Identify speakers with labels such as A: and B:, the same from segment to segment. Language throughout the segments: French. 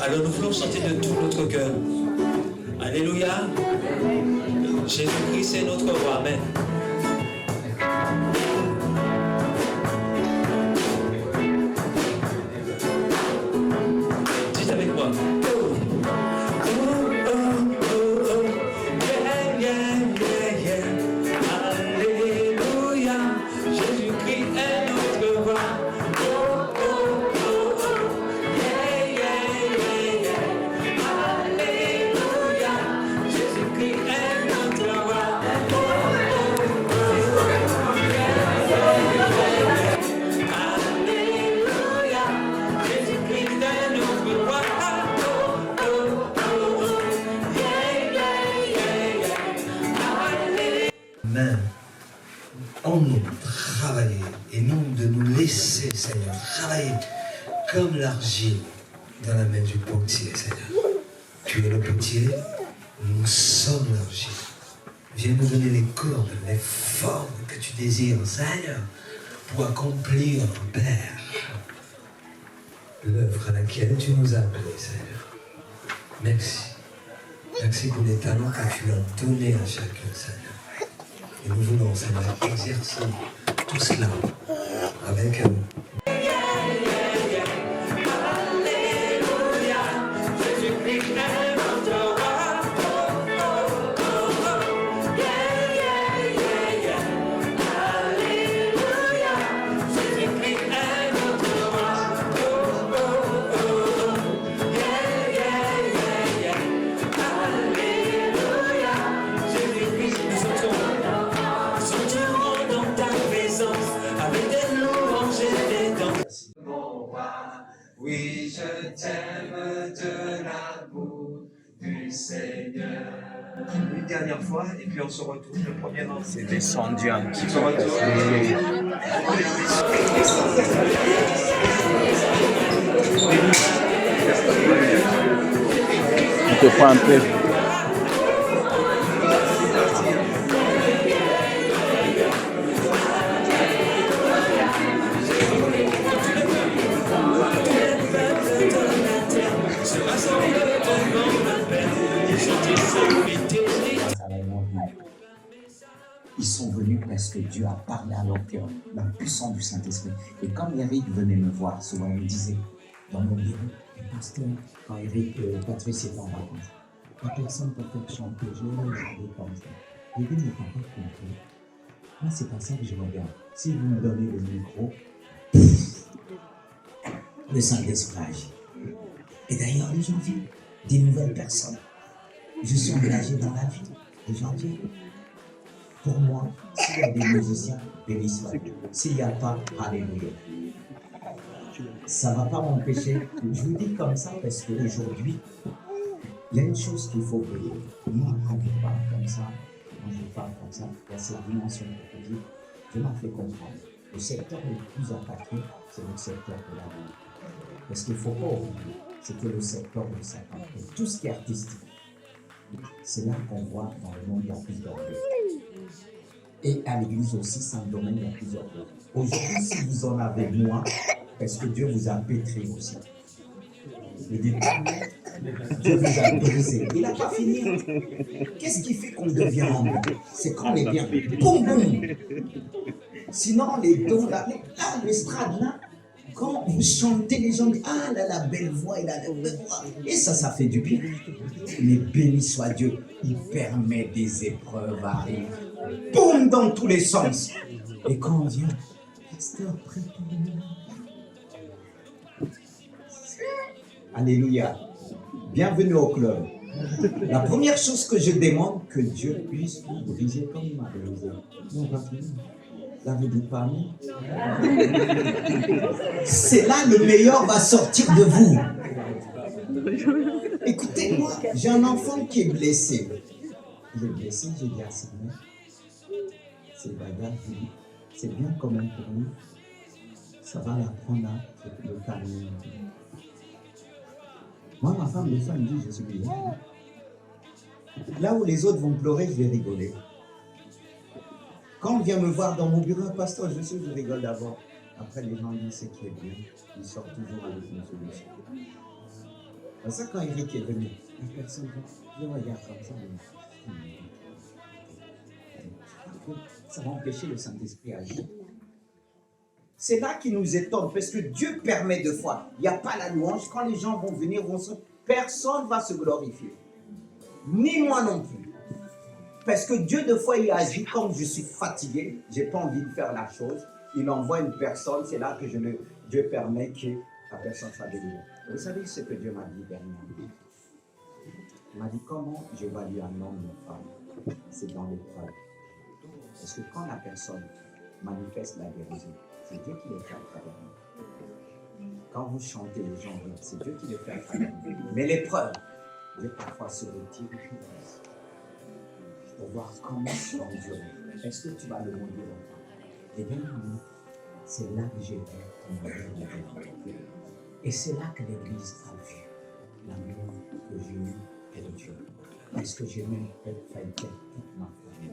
A: Alors nous voulons chanter de tout notre cœur. Alléluia. Jésus-Christ c'est notre roi. Amen. Dites avec moi.
B: En nous travailler et non de nous laisser, Seigneur, travailler comme l'argile dans la main du potier, Seigneur. Tu es le potier, nous sommes l'argile. Viens nous donner les cordes, les formes que tu désires, Seigneur, pour accomplir, Père, l'œuvre à laquelle tu nous as appelés, Seigneur. Merci. Merci pour les talents que tu as donnés à chacun, Seigneur. Et nous voulons, Seigneur, exercer tout cela avec
C: oui, je t'aime de l'amour du Seigneur.
B: une dernière fois, et puis on se retrouve le premier moment.
A: C'est descendu un petit peu.
D: On te prend un peu.
E: Ils sont venus parce que Dieu a parlé à leur cœur, la puissance du Saint-Esprit. Et quand Eric venait me voir, souvent il me disait, dans mon bureau, pasteur, quand Eric, Patrice était en vacances, la personne peut faire chanter, je vais regarder comme ça. Je dis, mais papa, compris. Moi, c'est pas ça que je regarde. Si vous me donnez le micro, le Saint-Esprit agit. Et d'ailleurs, les gens viennent, des nouvelles personnes. Je suis engagé dans la vie, les gens viennent. Pour moi, s'il y a des musiciens, béni soit Dieu. S'il n'y a pas, alléluia. Ça ne va pas m'empêcher. Je vous dis comme ça parce qu'aujourd'hui, il y a une chose qu'il faut veiller. Moi, quand je parle comme ça, quand je parle comme ça, il y a cette dimension prophétique. Je m'en fais comprendre. Le secteur le plus attaqué, c'est le secteur de la vie. Parce qu'il ne faut pas oublier, c'est que le secteur de Satan, tout ce qui est artistique, c'est là qu'on voit dans le monde, il y a plusieurs choses. Et à l'église aussi, sans domaine, il y a plusieurs choses. Aujourd'hui, si vous en avez moins, parce que Dieu vous a pétri aussi. Le début, Dieu vous a brisé. Il n'a pas fini. Qu'est-ce qui fait qu'on devient humble? C'est quand on est bien. Boum, boum. Sinon, les dons, là, l'estrade, là, quand vous chantez, les gens disent, ah là, la belle voix, il a la belle voix. Et ça fait du bien. Mais béni soit Dieu, il permet des épreuves à arriver. Boum, dans tous les sens. Et quand on vient, pasteur, prie pour nous. Alléluia. Bienvenue au club. La première chose que je demande, que Dieu puisse vous briser comme il m'a brisé. Non, pas fini. Là, vous dites pas non. C'est là le meilleur va sortir de vous. Écoutez-moi, j'ai un enfant qui est blessé. Il est blessé, j'ai dit à sa mère, c'est bagarre, c'est bien quand même pour nous. Ça va l'apprendre à le calmer. Moi, ma femme, des fois, me dit, je suis bien. Là où les autres vont pleurer, je vais rigoler. Quand on vient me voir dans mon bureau, pasteur, je rigole d'abord. Après, les gens disent ce qui est bien. Ils sortent toujours avec une solution. C'est ça quand Eric est venu. La personne, je le regarde comme ça. Ça va empêcher le Saint-Esprit d'agir. C'est là qu'il nous étonne, parce que Dieu permet de fois. Il n'y a pas la louange. Quand les gens vont venir, personne ne va se glorifier. Ni moi non plus. Parce que Dieu, de fois, il agit comme je suis fatigué. Je n'ai pas envie de faire la chose. Il envoie une personne. C'est là que Dieu permet que la personne soit délivrée. Vous savez ce que Dieu m'a dit dernièrement? Il m'a dit comment j'évalue un homme ou une femme. C'est dans l'épreuve. Parce que quand la personne manifeste la guérison, c'est Dieu qui le fait à travers nous. Quand vous chantez, les gens rient, c'est Dieu qui le fait à travers nous. Mais l'épreuve, Dieu parfois se retire pour voir comment tu vas endurer. Est-ce que tu vas le maudire ou pas? Eh bien, c'est là que j'ai vu ton amour. Et c'est là que l'Église a vu l'amour que j'ai eu et de Dieu. Est-ce que j'ai même fait toute ma famille,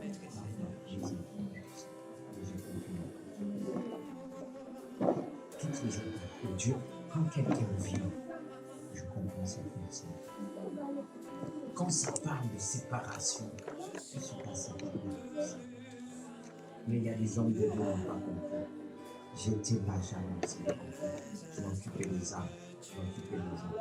E: toutes les étapes que Dieu, quand quelqu'un vient, je comprends cette personne. Quand ça parle de séparation, je ne suis pas séparé. Mais il y a des hommes de Dieu qui n'ont pas compris. J'étais là, jamais aussi. Je m'occupais des âmes, je m'occupais des enfants.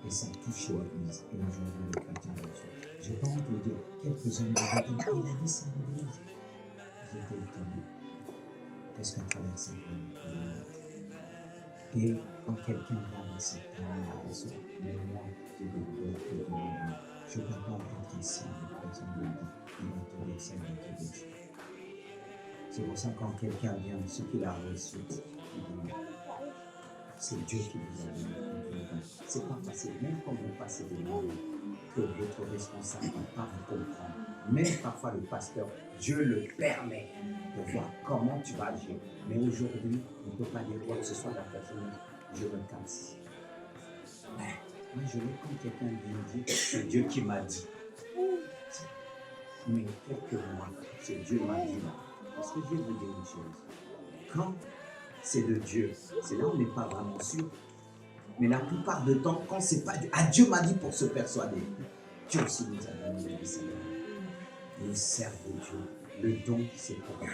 E: Et ça touche l'Église. Et aujourd'hui, les chrétiens de Dieu. Je n'ai pas honte de dire, quelques hommes de Dieu, il a dit ça à l'Église. J'étais étonné. Qu'est-ce qu'à travers cette et quand quelqu'un va dans cette raison, mais moi, je vais te demander. Je ne peux pas être ici avec personne de Dieu. Il va te laisser avec Dieu. C'est pour ça que quand quelqu'un vient, ce qu'il a reçu, c'est Dieu qui vous a donné. C'est pas facile, même quand vous passez des moments que votre responsable ne va pas vous comprendre. Même parfois le pasteur, Dieu le permet de voir comment tu vas agir. Mais aujourd'hui, on ne peut pas dire quoi que ce soit la personne, je me casse. Moi, je veux quand quelqu'un vient dire, c'est Dieu qui m'a dit. Mais quelques mois, c'est Dieu m'a dit. Parce que je vais vous dire une chose. Quand c'est de Dieu, c'est là où on n'est pas vraiment sûr. Mais la plupart du temps, quand c'est pas Dieu, Dieu m'a dit pour se persuader. Dieu aussi nous a donné le Seigneur. Le serve de Dieu. Le don, c'est pour Dieu.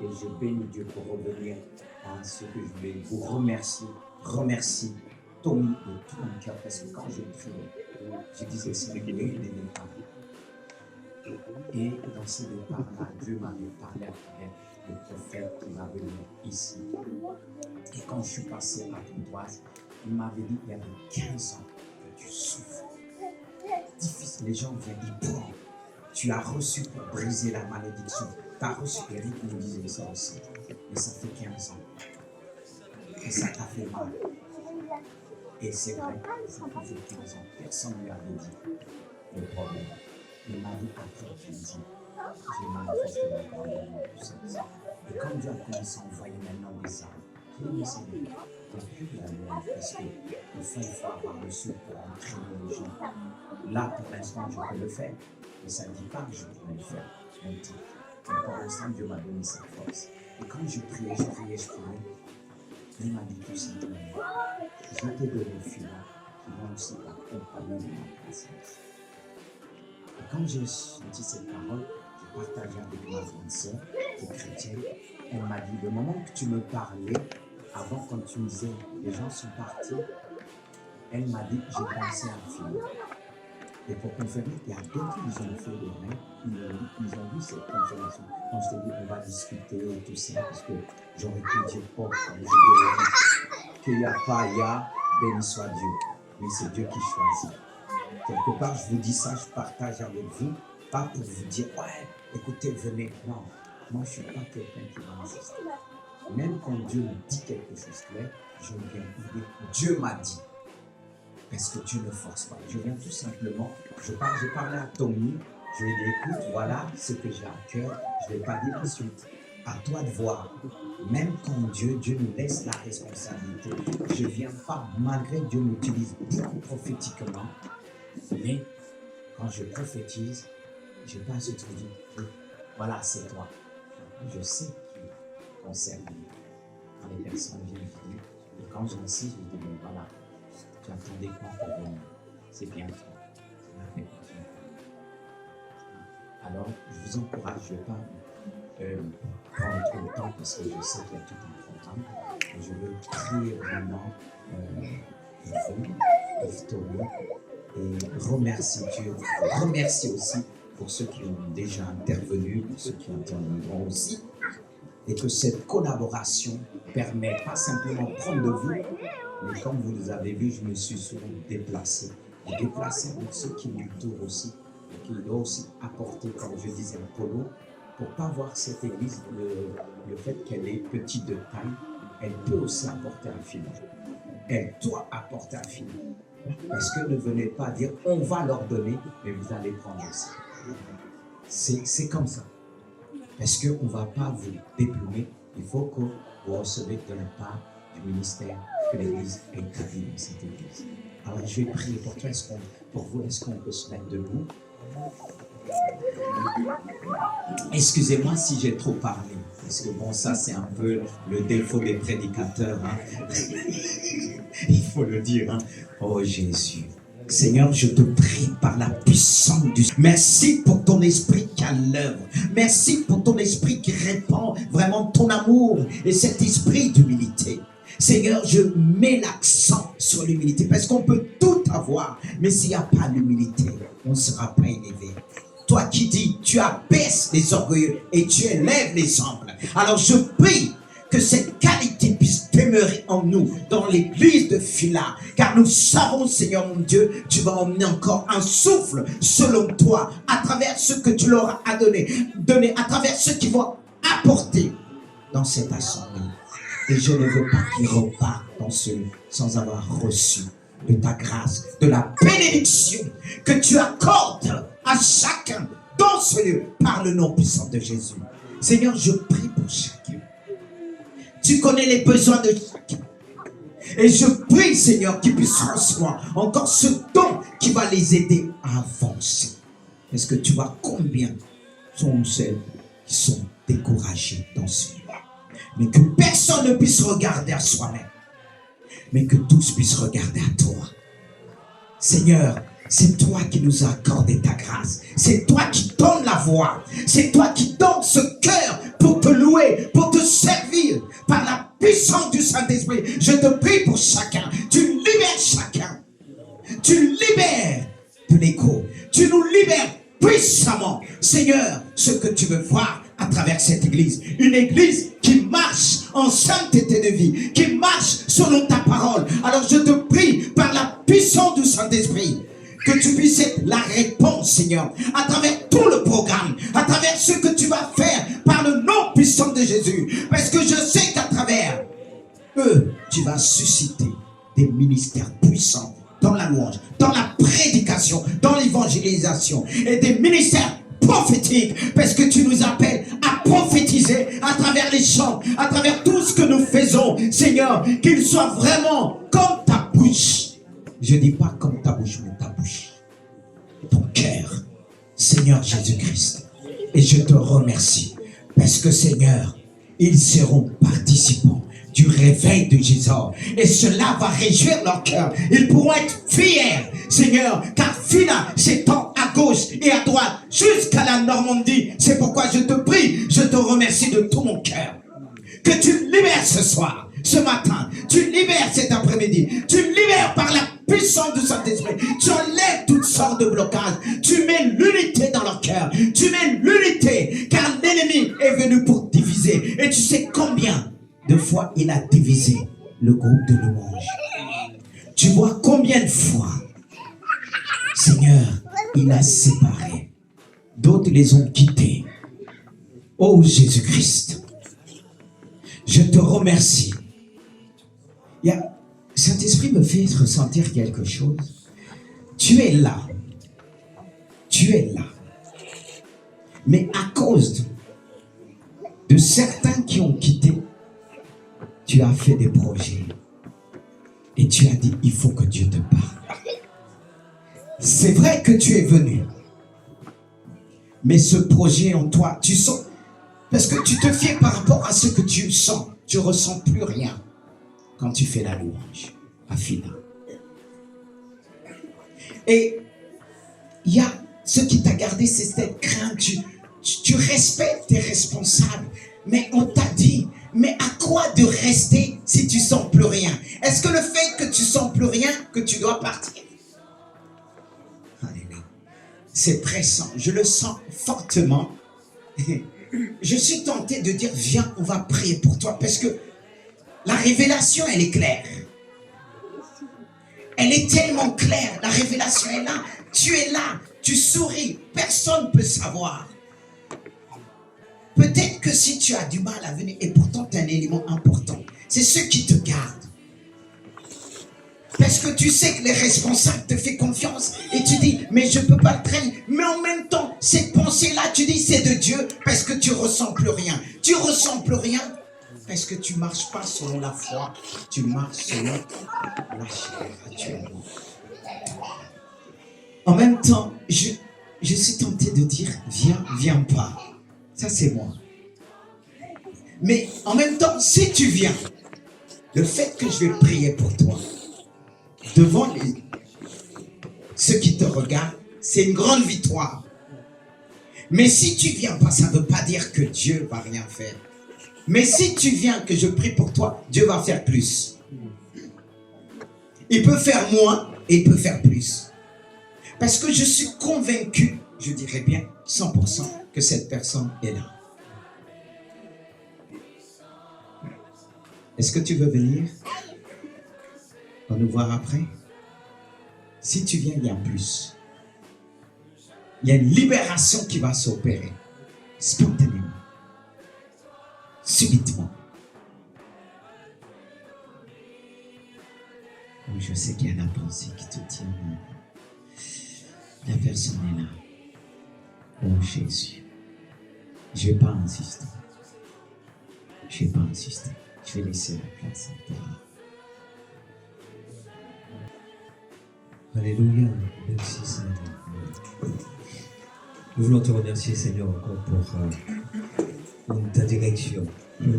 E: Et je bénis Dieu pour revenir à ce que je voulais vous remercier. Remercie Tommy de tout mon cœur. Parce que quand je priais, je disais Seigneur, il n'est pas. Et dans ce départ-là, Dieu m'avait parlé à travers le prophète qui m'avait mis ici. Et quand je suis passé à Pontoise, il m'avait dit il y avait 15 ans que tu souffres. Difficile, les gens viennent, ils prennent. Tu as reçu pour briser la malédiction. Tu as reçu, Eric nous disait ça aussi. Mais ça fait 15 ans. Et ça t'a fait mal. Et c'est vrai, ça fait 15 ans. Personne ne lui avait dit le problème. Il m'a dit après 15 ans, j'ai manifesté la grandeur de tout ça. Et quand Dieu a commencé à envoyer maintenant des âmes, j'ai dit, Seigneur, il n'y a plus de la loi, parce qu'il faut avoir le sou pour entraîner les gens. Là, pour l'instant, je peux le faire. Mais ça ne dit pas que je pourrais le faire. Mais pour l'instant, Dieu m'a donné cette force. Et quand je priais, il m'a dit tout simplement, je t'ai donné le filon qui vont aussi accompagner de ma présence. Et quand j'ai senti cette parole, j'ai partagé avec ma grande sœur, qui est chrétienne. Elle m'a dit, le moment que tu me parlais, avant quand tu me disais, les gens sont partis, elle m'a dit, j'ai pensé à un film. Et pour confirmer, il y a d'autres qui ont fait des rêves, ils ont vu cette confirmation. Quand je te dis, on va discuter et tout ça, parce que j'aurais pu dire, oh, comme je dis, qu'il n'y a pas, il y a, béni soit Dieu. Mais c'est Dieu qui choisit. Quelque part, je vous dis ça, je partage avec vous, pas pour vous dire, ouais, écoutez, venez. Non, moi, je ne suis pas quelqu'un qui va insister. Même quand Dieu me dit quelque chose clair, je viens vous dire, Dieu m'a dit. Parce que Dieu ne force pas. Je viens tout simplement, je parlais à Tommy, je lui ai dit, écoute, voilà ce que j'ai à cœur, je ne vais pas dire ensuite. À toi de voir. Même quand Dieu nous laisse la responsabilité. Je ne viens pas, malgré Dieu m'utilise beaucoup prophétiquement, mais quand je prophétise, je n'ai pas ce truc de voilà, c'est toi. Je sais qui concerne. Quand les personnes viennent dire, et quand j'insiste, je dis, bon, voilà, Tu attendais quoi pour venir? C'est bien fait. Ça m'a fait plaisir. Alors, je vous encourage, je ne vais pas prendre trop de temps parce que je sais qu'il y a tout un programme. Je veux prier vraiment pour vous, Victoria, et remercier Dieu. Remercier aussi pour ceux qui ont déjà intervenu, pour ceux qui interviendront aussi. Et que cette collaboration permet pas simplement de prendre de vous, mais comme vous les avez vu, je me suis souvent déplacé. Et déplacé avec ceux qui m'entourent aussi, et qui doivent aussi apporter, comme je disais, un polo, pour ne pas voir cette église, le fait qu'elle est petite de taille, elle peut aussi apporter un filon. Elle doit apporter un filon. Parce que ne venez pas dire, on va leur donner, mais vous allez prendre aussi. C'est comme ça. Parce qu'on ne va pas vous déplumer, il faut que vous recevez de la part du ministère que l'Église a établi dans cette Église. Alors je vais prier pour toi, pour vous, est-ce qu'on peut se mettre debout? Excusez-moi si j'ai trop parlé, parce que bon, ça c'est un peu le défaut des prédicateurs. Hein. Il faut le dire. Hein. Oh Jésus. Seigneur, je te prie par la puissance du... Merci pour ton esprit qui a l'œuvre. Merci pour ton esprit qui répand vraiment ton amour et cet esprit d'humilité. Seigneur, je mets l'accent sur l'humilité parce qu'on peut tout avoir, mais s'il n'y a pas l'humilité, on ne sera pas élevé. Toi qui dis, tu abaisses les orgueilleux et tu élèves les humbles. Alors je prie que cette qualité puisse demeurer en nous, dans l'église de Phila. Car nous savons, Seigneur mon Dieu, tu vas emmener encore un souffle selon toi, à travers ce que tu leur as donné, à travers ce qu'ils vont apporter dans cette assemblée. Et je ne veux pas qu'ils repartent dans ce lieu sans avoir reçu de ta grâce, de la bénédiction que tu accordes à chacun dans ce lieu par le nom puissant de Jésus. Seigneur, je prie pour chacun. Tu connais les besoins de chacun. Et je prie, Seigneur, qu'ils puissent recevoir encore ce don qui va les aider à avancer. Parce que tu vois combien sont ceux qui sont découragés dans ce lieu. Mais que personne ne puisse regarder à soi-même. Mais que tous puissent regarder à toi. Seigneur, c'est toi qui nous as accordé ta grâce. C'est toi qui donnes la voix. C'est toi qui donnes ce cœur pour te louer, pour te servir par la puissance du Saint-Esprit. Je te prie pour chacun. Tu libères chacun. Tu libères de l'écho. Tu nous libères puissamment. Seigneur, ce que tu veux voir à travers cette église. Une église qui marche en sainteté de vie, qui marche selon ta parole. Alors je te prie par la puissance du Saint-Esprit que tu puisses être la réponse, Seigneur, à travers tout le programme, à travers ce que tu vas faire par le nom puissant de Jésus. Parce que je sais qu'à travers eux, tu vas susciter des ministères puissants dans la louange, dans la prédication, dans l'évangélisation et des ministères prophétiques, parce que tu nous appelles à prophétiser à travers les chants, à travers tout ce que nous faisons, Seigneur, qu'il soit vraiment comme ta bouche. Je ne dis pas comme ta bouche, mais ta bouche, ton cœur, Seigneur Jésus-Christ. Et je te remercie, parce que Seigneur, ils seront participants du réveil de Jésus. Et cela va réjouir leur cœur. Ils pourront être fiers, Seigneur, car Phila s'étend à gauche et à droite jusqu'à la Normandie. C'est pourquoi je te prie, je te remercie de tout mon cœur. Que tu libères ce soir, ce matin, tu libères cet après-midi, tu libères par la puissance du Saint-Esprit, tu enlèves toutes sortes de blocages, tu mets l'unité dans leur cœur, tu mets l'unité, car l'ennemi est venu pour diviser. Et tu sais combien de fois il a divisé le groupe de louange. Tu vois combien de fois, Seigneur, il a séparé. D'autres les ont quittés. Oh Jésus-Christ, je te remercie. Saint-Esprit me fait ressentir quelque chose. Tu es là. Tu es là. Mais à cause de certains qui ont quitté, tu as fait des projets. Et tu as dit, il faut que Dieu te parle. C'est vrai que tu es venu. Mais ce projet en toi, tu sens... Parce que tu te fies par rapport à ce que tu sens. Tu ne ressens plus rien quand tu fais la louange à Phila. Et il y a ce qui t'a gardé, c'est cette crainte. Tu respectes tes responsables. Mais on t'a dit, mais à quoi de rester si tu sens plus rien? Est-ce que le fait que tu sens plus rien, que tu dois partir? Alléluia. C'est pressant. Je le sens fortement. Je suis tenté de dire, viens, on va prier pour toi. Parce que la révélation, elle est claire. Elle est tellement claire. La révélation est là. Tu es là. Tu souris. Personne ne peut savoir. Peut-être que si tu as du mal à venir, et pourtant tu es un élément important, c'est ceux qui te gardent. Parce que tu sais que les responsables te font confiance et tu dis, mais je ne peux pas le traîner. Mais en même temps, cette pensée-là, tu dis, c'est de Dieu parce que tu ne ressens plus rien. Tu ne ressens plus rien parce que tu ne marches pas selon la foi, tu marches selon la chair actuellement. En même temps, je suis tenté de dire, viens, viens pas. Ça, c'est moi. Mais en même temps, si tu viens, le fait que je vais prier pour toi, devant ceux qui te regardent, c'est une grande victoire. Mais si tu viens pas, ça ne veut pas dire que Dieu va rien faire. Mais si tu viens, que je prie pour toi, Dieu va faire plus. Il peut faire moins et il peut faire plus. Parce que je suis convaincu, je dirais bien 100%, que cette personne est là. Est-ce que tu veux venir? On va nous voir après. Si tu viens, il y a plus. Il y a une libération qui va s'opérer spontanément, subitement. Oui, je sais qu'il y a la pensée qui te tient. La personne est là. Oh Jésus. Je ne vais pas insister. Je ne vais pas insister. Je vais laisser la place à toi.
B: Alléluia. Merci Seigneur. Nous voulons te remercier Seigneur encore pour ta direction.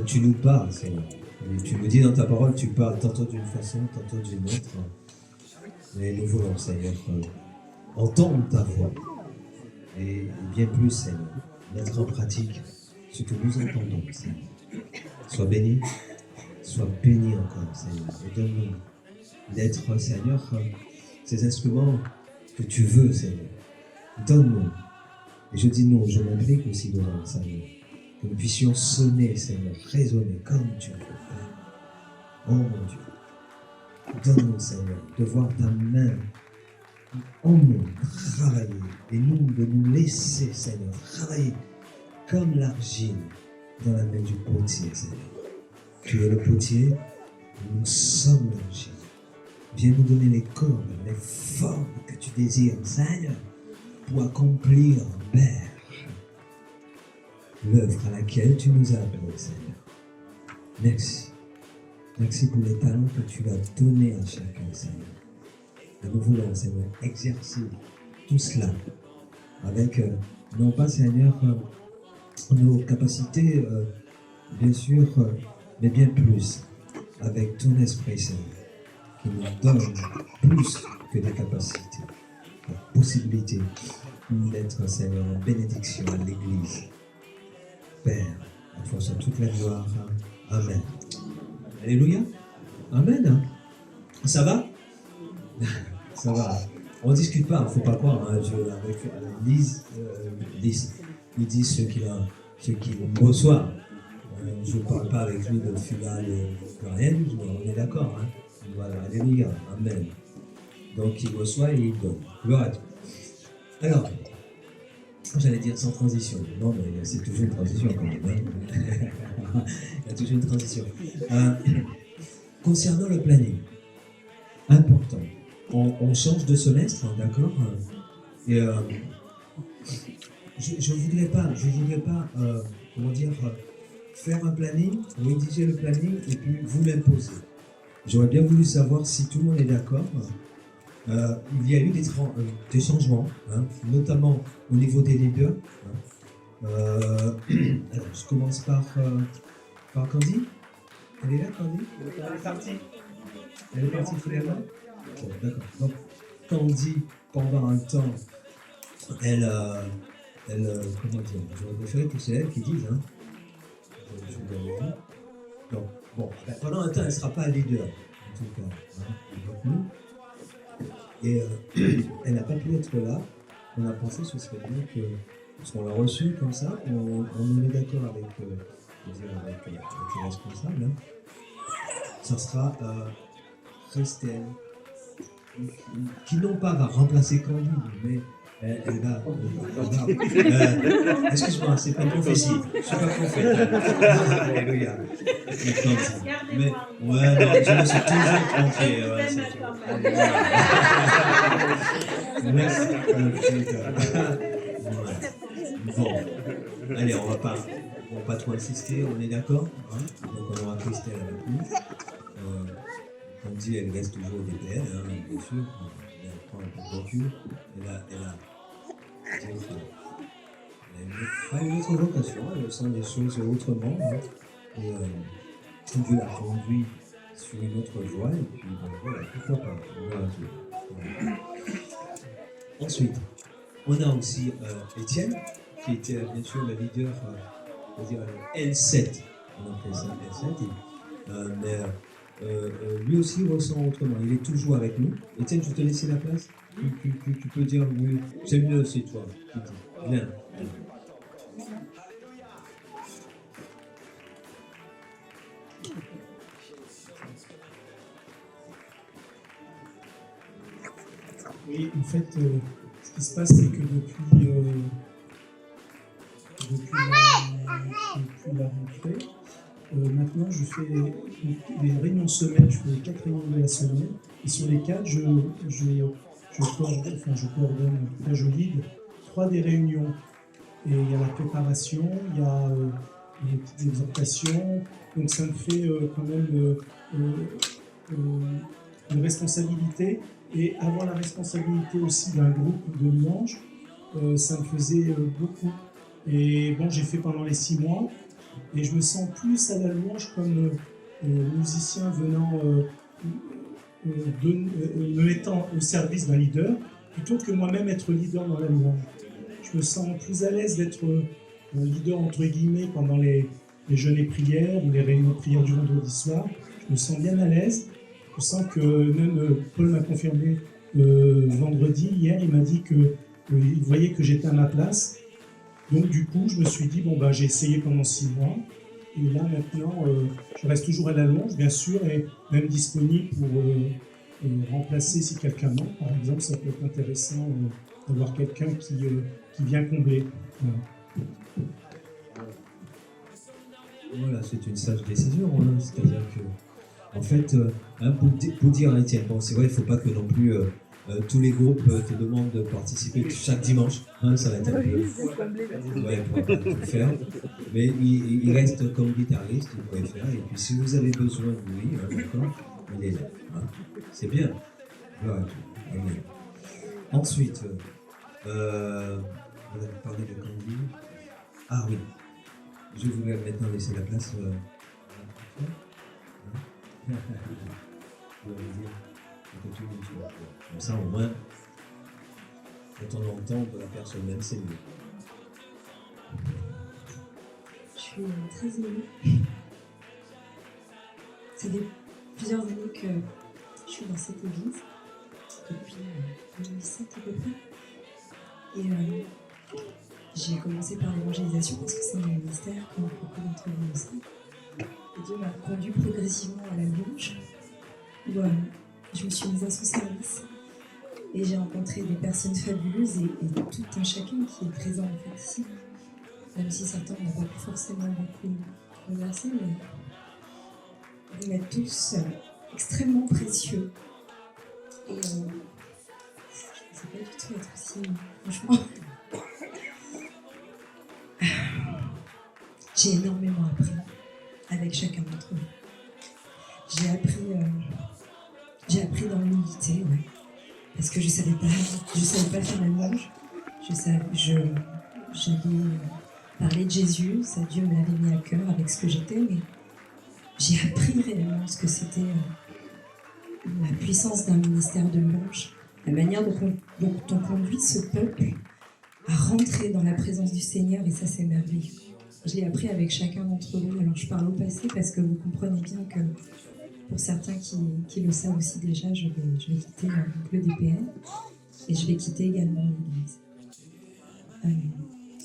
B: Tu nous parles Seigneur. Et tu nous dis dans ta parole, tu parles tantôt d'une façon, tantôt d'une autre. Mais nous voulons Seigneur entendre ta voix. Et bien plus Seigneur, mettre en pratique ce que nous entendons Seigneur. Sois béni encore Seigneur. Et donne-nous d'être Seigneur ces instruments que tu veux Seigneur. Donne-nous. Et je dis nous, je m'implique aussi devant Seigneur. Que nous puissions sonner Seigneur, résonner comme tu veux. Oh mon Dieu. Donne-nous Seigneur de voir ta main en nous travailler et nous de nous laisser Seigneur travailler comme l'argile dans la main du potier Seigneur. Tu es le potier, nous sommes l'argile. Viens nous donner les cordes, les formes que tu désires Seigneur pour accomplir Père l'œuvre à laquelle tu nous as appelés Seigneur. Merci. Merci pour les talents que tu as donnés à chacun Seigneur. Et nous voulons, Seigneur, exercer tout cela avec, non pas, Seigneur, nos capacités, bien sûr, mais bien plus, avec ton Esprit, Seigneur, qui nous donne plus que des capacités, la possibilité d'être, Seigneur, en bénédiction à l'Église. Père, à toi soit toute la gloire. Amen. Alléluia. Amen. Ça va? Ça va. On ne discute pas, il ne faut pas croire. Hein, avec Lise, il dit ce qu'il reçoit. Je ne parle pas avec lui de finale, de rien du tout. On est d'accord. Hein? Voilà, alléluia. Amen. Donc il reçoit et il donne. Gloire à Dieu. Alors, j'allais dire sans transition. Non, mais c'est toujours une transition quand même. Hein? Il y a toujours une transition. Concernant le planning, important. On change de semestre, hein, d'accord? Et je voudrais pas, comment dire, faire un planning, rédiger le planning et puis vous l'imposer. J'aurais bien voulu savoir si tout le monde est d'accord. Il y a eu des changements, hein, notamment au niveau des leaders. Hein. Alors, je commence par Candy. Elle est là, Candy? Elle est partie finalement? D'accord. Donc,
F: Candy, pendant un temps, comment dire, j'aurais préféré que c'est elle qui dise, hein. Je vous l'avais dit. Donc, bon, pendant un temps, elle ne sera pas leader, en tout cas, hein, avec nous. Et elle n'a pas pu être là. On a pensé que ce serait bien que, parce qu'on l'a reçue comme ça, on est d'accord avec les responsables. Hein. Ça sera Christelle, qui non pas va remplacer Candy, mais elle va excuse-moi, c'est pas prophétie, je suis pas prophète. Alléluia. Mais ouais, non, je me suis toujours trompé. Bon, allez, on va pas trop insister, on est d'accord, hein. Donc on aura Christelle avec nous. Candy, elle reste toujours au DPL, hein, bien sûr. Elle prend un peu de recul. Elle a une autre vocation, elle sent les choses autrement. Hein. Et Dieu l'a conduit sur une autre voie, et puis voilà, pourquoi pas. Voilà. Ensuite, on a aussi Étienne, qui était bien sûr le leader, on va dire L7. On appelle ça L7. Mais lui aussi ressent autrement. Il est toujours avec nous. Étienne, je te laisser la place. Tu peux dire oui. C'est mieux, c'est toi. Viens.
G: Oui, en fait, ce qui se passe, c'est que depuis la rentrée, maintenant, je fais des réunions semaine, je fais 4 réunions de la semaine, et sur les 4, je coordonne, là je lead 3 des réunions. Et il y a la préparation, il y a les petites exhortations, donc ça me fait quand même une responsabilité. Et avoir la responsabilité aussi d'un groupe de louanges, ça me faisait beaucoup. Et bon, j'ai fait pendant les 6 mois, et je me sens plus à la louange comme musicien venant, me mettant au service d'un leader, plutôt que moi-même être leader dans la louange. Je me sens plus à l'aise d'être un leader entre guillemets pendant les jeûnes et prières ou les réunions de prière du vendredi soir. Je me sens bien à l'aise. Je sens que même Paul m'a confirmé vendredi, hier, il m'a dit qu'il voyait que j'étais à ma place. Donc du coup, je me suis dit, bon, j'ai essayé pendant 6 mois. Et là, maintenant, je reste toujours à la louange, bien sûr, et même disponible pour remplacer si quelqu'un manque. Par exemple, ça peut être intéressant d'avoir quelqu'un qui vient combler. Voilà.
F: Voilà, c'est une sage décision, hein. C'est-à-dire que en fait, pour dire à Étienne, bon, c'est vrai, il ne faut pas que non plus tous les groupes te demandent de participer chaque dimanche, hein, ça va être un peu... Ouais, il ne pourra pas tout faire, mais il reste comme guitariste, il pourrait faire, et puis si vous avez besoin de lui, hein, d'accord, il est là, hein. C'est bien. Voilà. Amen. Ensuite, on a parlé de Candy. Ah oui, je voulais maintenant laisser la place comme ça, au moins, quand on entend de la personne même, c'est mieux.
H: Je suis très émue. Ça fait plusieurs années que je suis dans cette église, depuis 2007 à peu près. Et j'ai commencé par l'évangélisation parce que c'est mon ministère, comme beaucoup d'entre vous le savent. Et Dieu m'a conduit progressivement à la louange, où je me suis mise à son service. Et j'ai rencontré des personnes fabuleuses et tout un chacun qui est présent en fait ici. Même si certains n'ont pas forcément beaucoup conversé, mais vous êtes tous extrêmement précieux. Et je ne sais pas du tout être aussi, franchement. J'ai énormément appris avec chacun d'entre vous. J'ai appris dans l'humilité, ouais. Parce que je savais pas faire la louange. J'allais parler de Jésus, ça Dieu me l'avait mis à cœur avec ce que j'étais, mais j'ai appris réellement ce que c'était la puissance d'un ministère de louange. la manière dont on conduit ce peuple à rentrer dans la présence du Seigneur, et ça c'est merveilleux. Je l'ai appris avec chacun d'entre vous. Alors je parle au passé parce que vous comprenez bien que pour certains qui le savent aussi déjà, je vais quitter le DPN et je vais quitter également l'Église.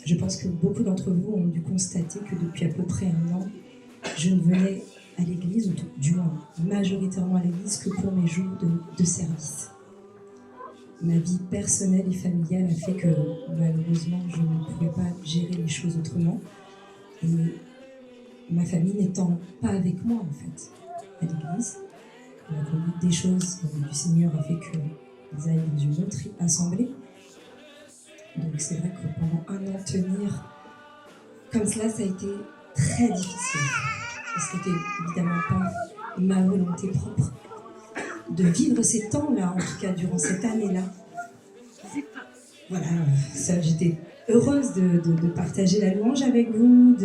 H: Je pense que beaucoup d'entre vous ont dû constater que depuis à peu près 1 an, je ne venais à l'église, ou du moins majoritairement à l'église, que pour mes jours de service. Ma vie personnelle et familiale a fait que malheureusement je ne pouvais pas gérer les choses autrement. Et ma famille n'étant pas avec moi en fait à l'église, la conduite des choses du Seigneur a fait qu'ils aillent dans une autre assemblée. Donc c'est vrai que pendant 1 an tenir comme cela, ça a été très difficile. Et ce n'était évidemment pas ma volonté propre de vivre ces temps-là, en tout cas durant cette année-là. Voilà, ça, j'étais heureuse de partager la louange avec vous,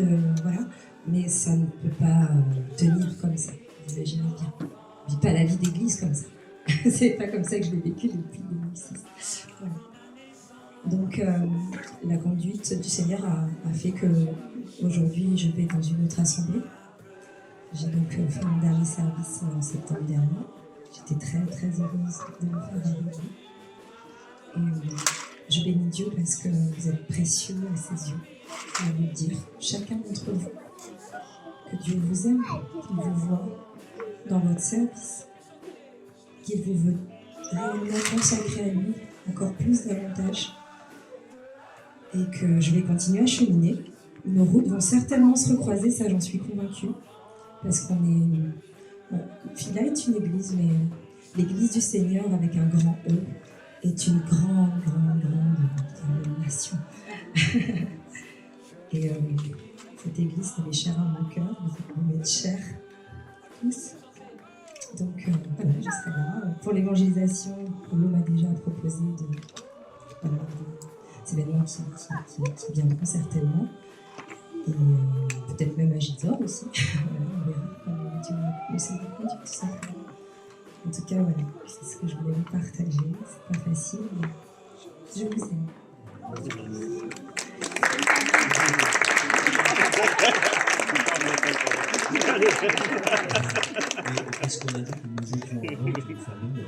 H: voilà, mais ça ne peut pas tenir comme ça, vous imaginez bien. Je ne vis pas la vie d'église comme ça. C'est pas comme ça que je l'ai vécu depuis 2006. Voilà. Donc la conduite du Seigneur a fait que aujourd'hui je vais dans une autre assemblée. J'ai donc fait mon dernier service en septembre dernier. J'étais très très heureuse de le faire avec vous. Et je bénis Dieu parce que vous êtes précieux à ses yeux. Je vais vous dire, chacun d'entre vous, que Dieu vous aime, qu'il vous voit dans votre service, qu'il vous veut réellement consacrer à lui encore plus davantage, et que je vais continuer à cheminer. Nos routes vont certainement se recroiser, ça j'en suis convaincue, parce qu'on est... Bon, Fila est une église, mais l'église du Seigneur avec un grand E est une grande nation. Et cette église, elle est chère à mon cœur, vous m'êtes chers tous. Donc voilà, je serai là. Pour l'évangélisation, Polo m'a déjà proposé des événements qui viendront certainement. Et peut-être même à Gisors aussi. On verra comment Dieu le Seigneur conduit tout simplement. En tout cas, voilà, c'est ce que je voulais vous partager. C'est pas facile, mais je vous aime.
F: Est-ce qu'on a dit que nous étions en grande une famille?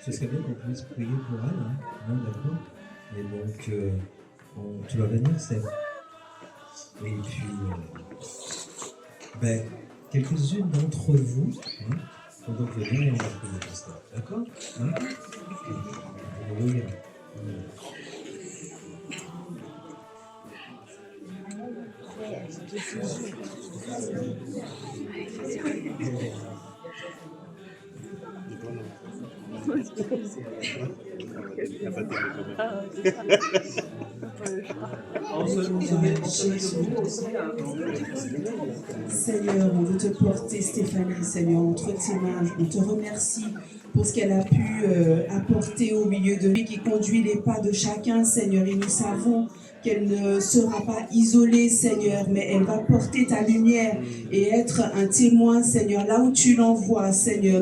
F: Ce serait bien qu'on puisse prier pour elle, hein? Non, d'accord. Et donc, tu vas venir, Steph. Et puis, quelques-unes d'entre vous vont donc venir et on va prier pour Steph. D'accord, hein? Oui.
I: Seigneur, on veut te porter Stéphanie, Seigneur, entre tes mains. On te remercie pour ce qu'elle a pu apporter au milieu de lui, qui conduit les pas de chacun, Seigneur. Et nous savons qu'elle ne sera pas isolée, Seigneur, mais elle va porter ta lumière et être un témoin, Seigneur, là où tu l'envoies, Seigneur.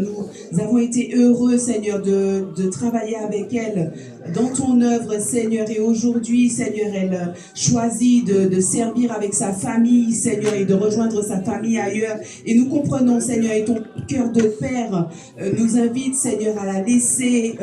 I: Nous avons été heureux, Seigneur, de travailler avec elle dans ton œuvre, Seigneur. Et aujourd'hui, Seigneur, elle choisit de servir avec sa famille, Seigneur, et de rejoindre sa famille ailleurs. Et nous comprenons, Seigneur, et ton cœur de père nous invite, Seigneur, à la laisser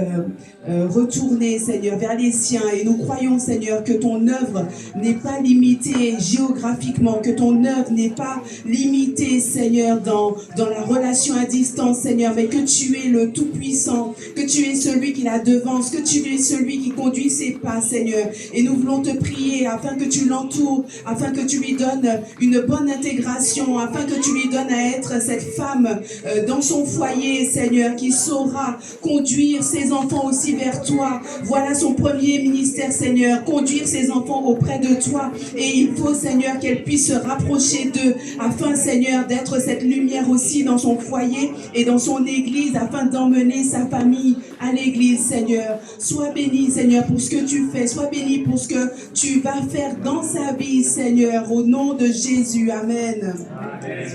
I: retourner, Seigneur, vers les siens. Et nous croyons, Seigneur, que ton œuvre n'est pas limitée géographiquement, que ton œuvre n'est pas limitée, Seigneur, dans la relation à distance, Seigneur, mais que tu es le Tout-Puissant, que tu es celui qui la devance, que tu es celui qui conduit ses pas, Seigneur. Et nous voulons te prier afin que tu l'entoures, afin que tu lui donnes une bonne intégration, afin que tu lui donnes à être cette femme dans son foyer, Seigneur, qui saura conduire ses enfants aussi vers toi. Voilà son premier ministère, Seigneur, conduire ses enfants auprès de toi. Et il faut, Seigneur, qu'elle puisse se rapprocher d'eux, afin, Seigneur, d'être cette lumière aussi dans son foyer et dans son église, afin d'emmener sa famille à l'église, Seigneur. Sois béni, Seigneur, pour ce que tu fais. Sois béni pour ce que tu vas faire dans sa vie, Seigneur, au nom de Jésus. Amen. Amen.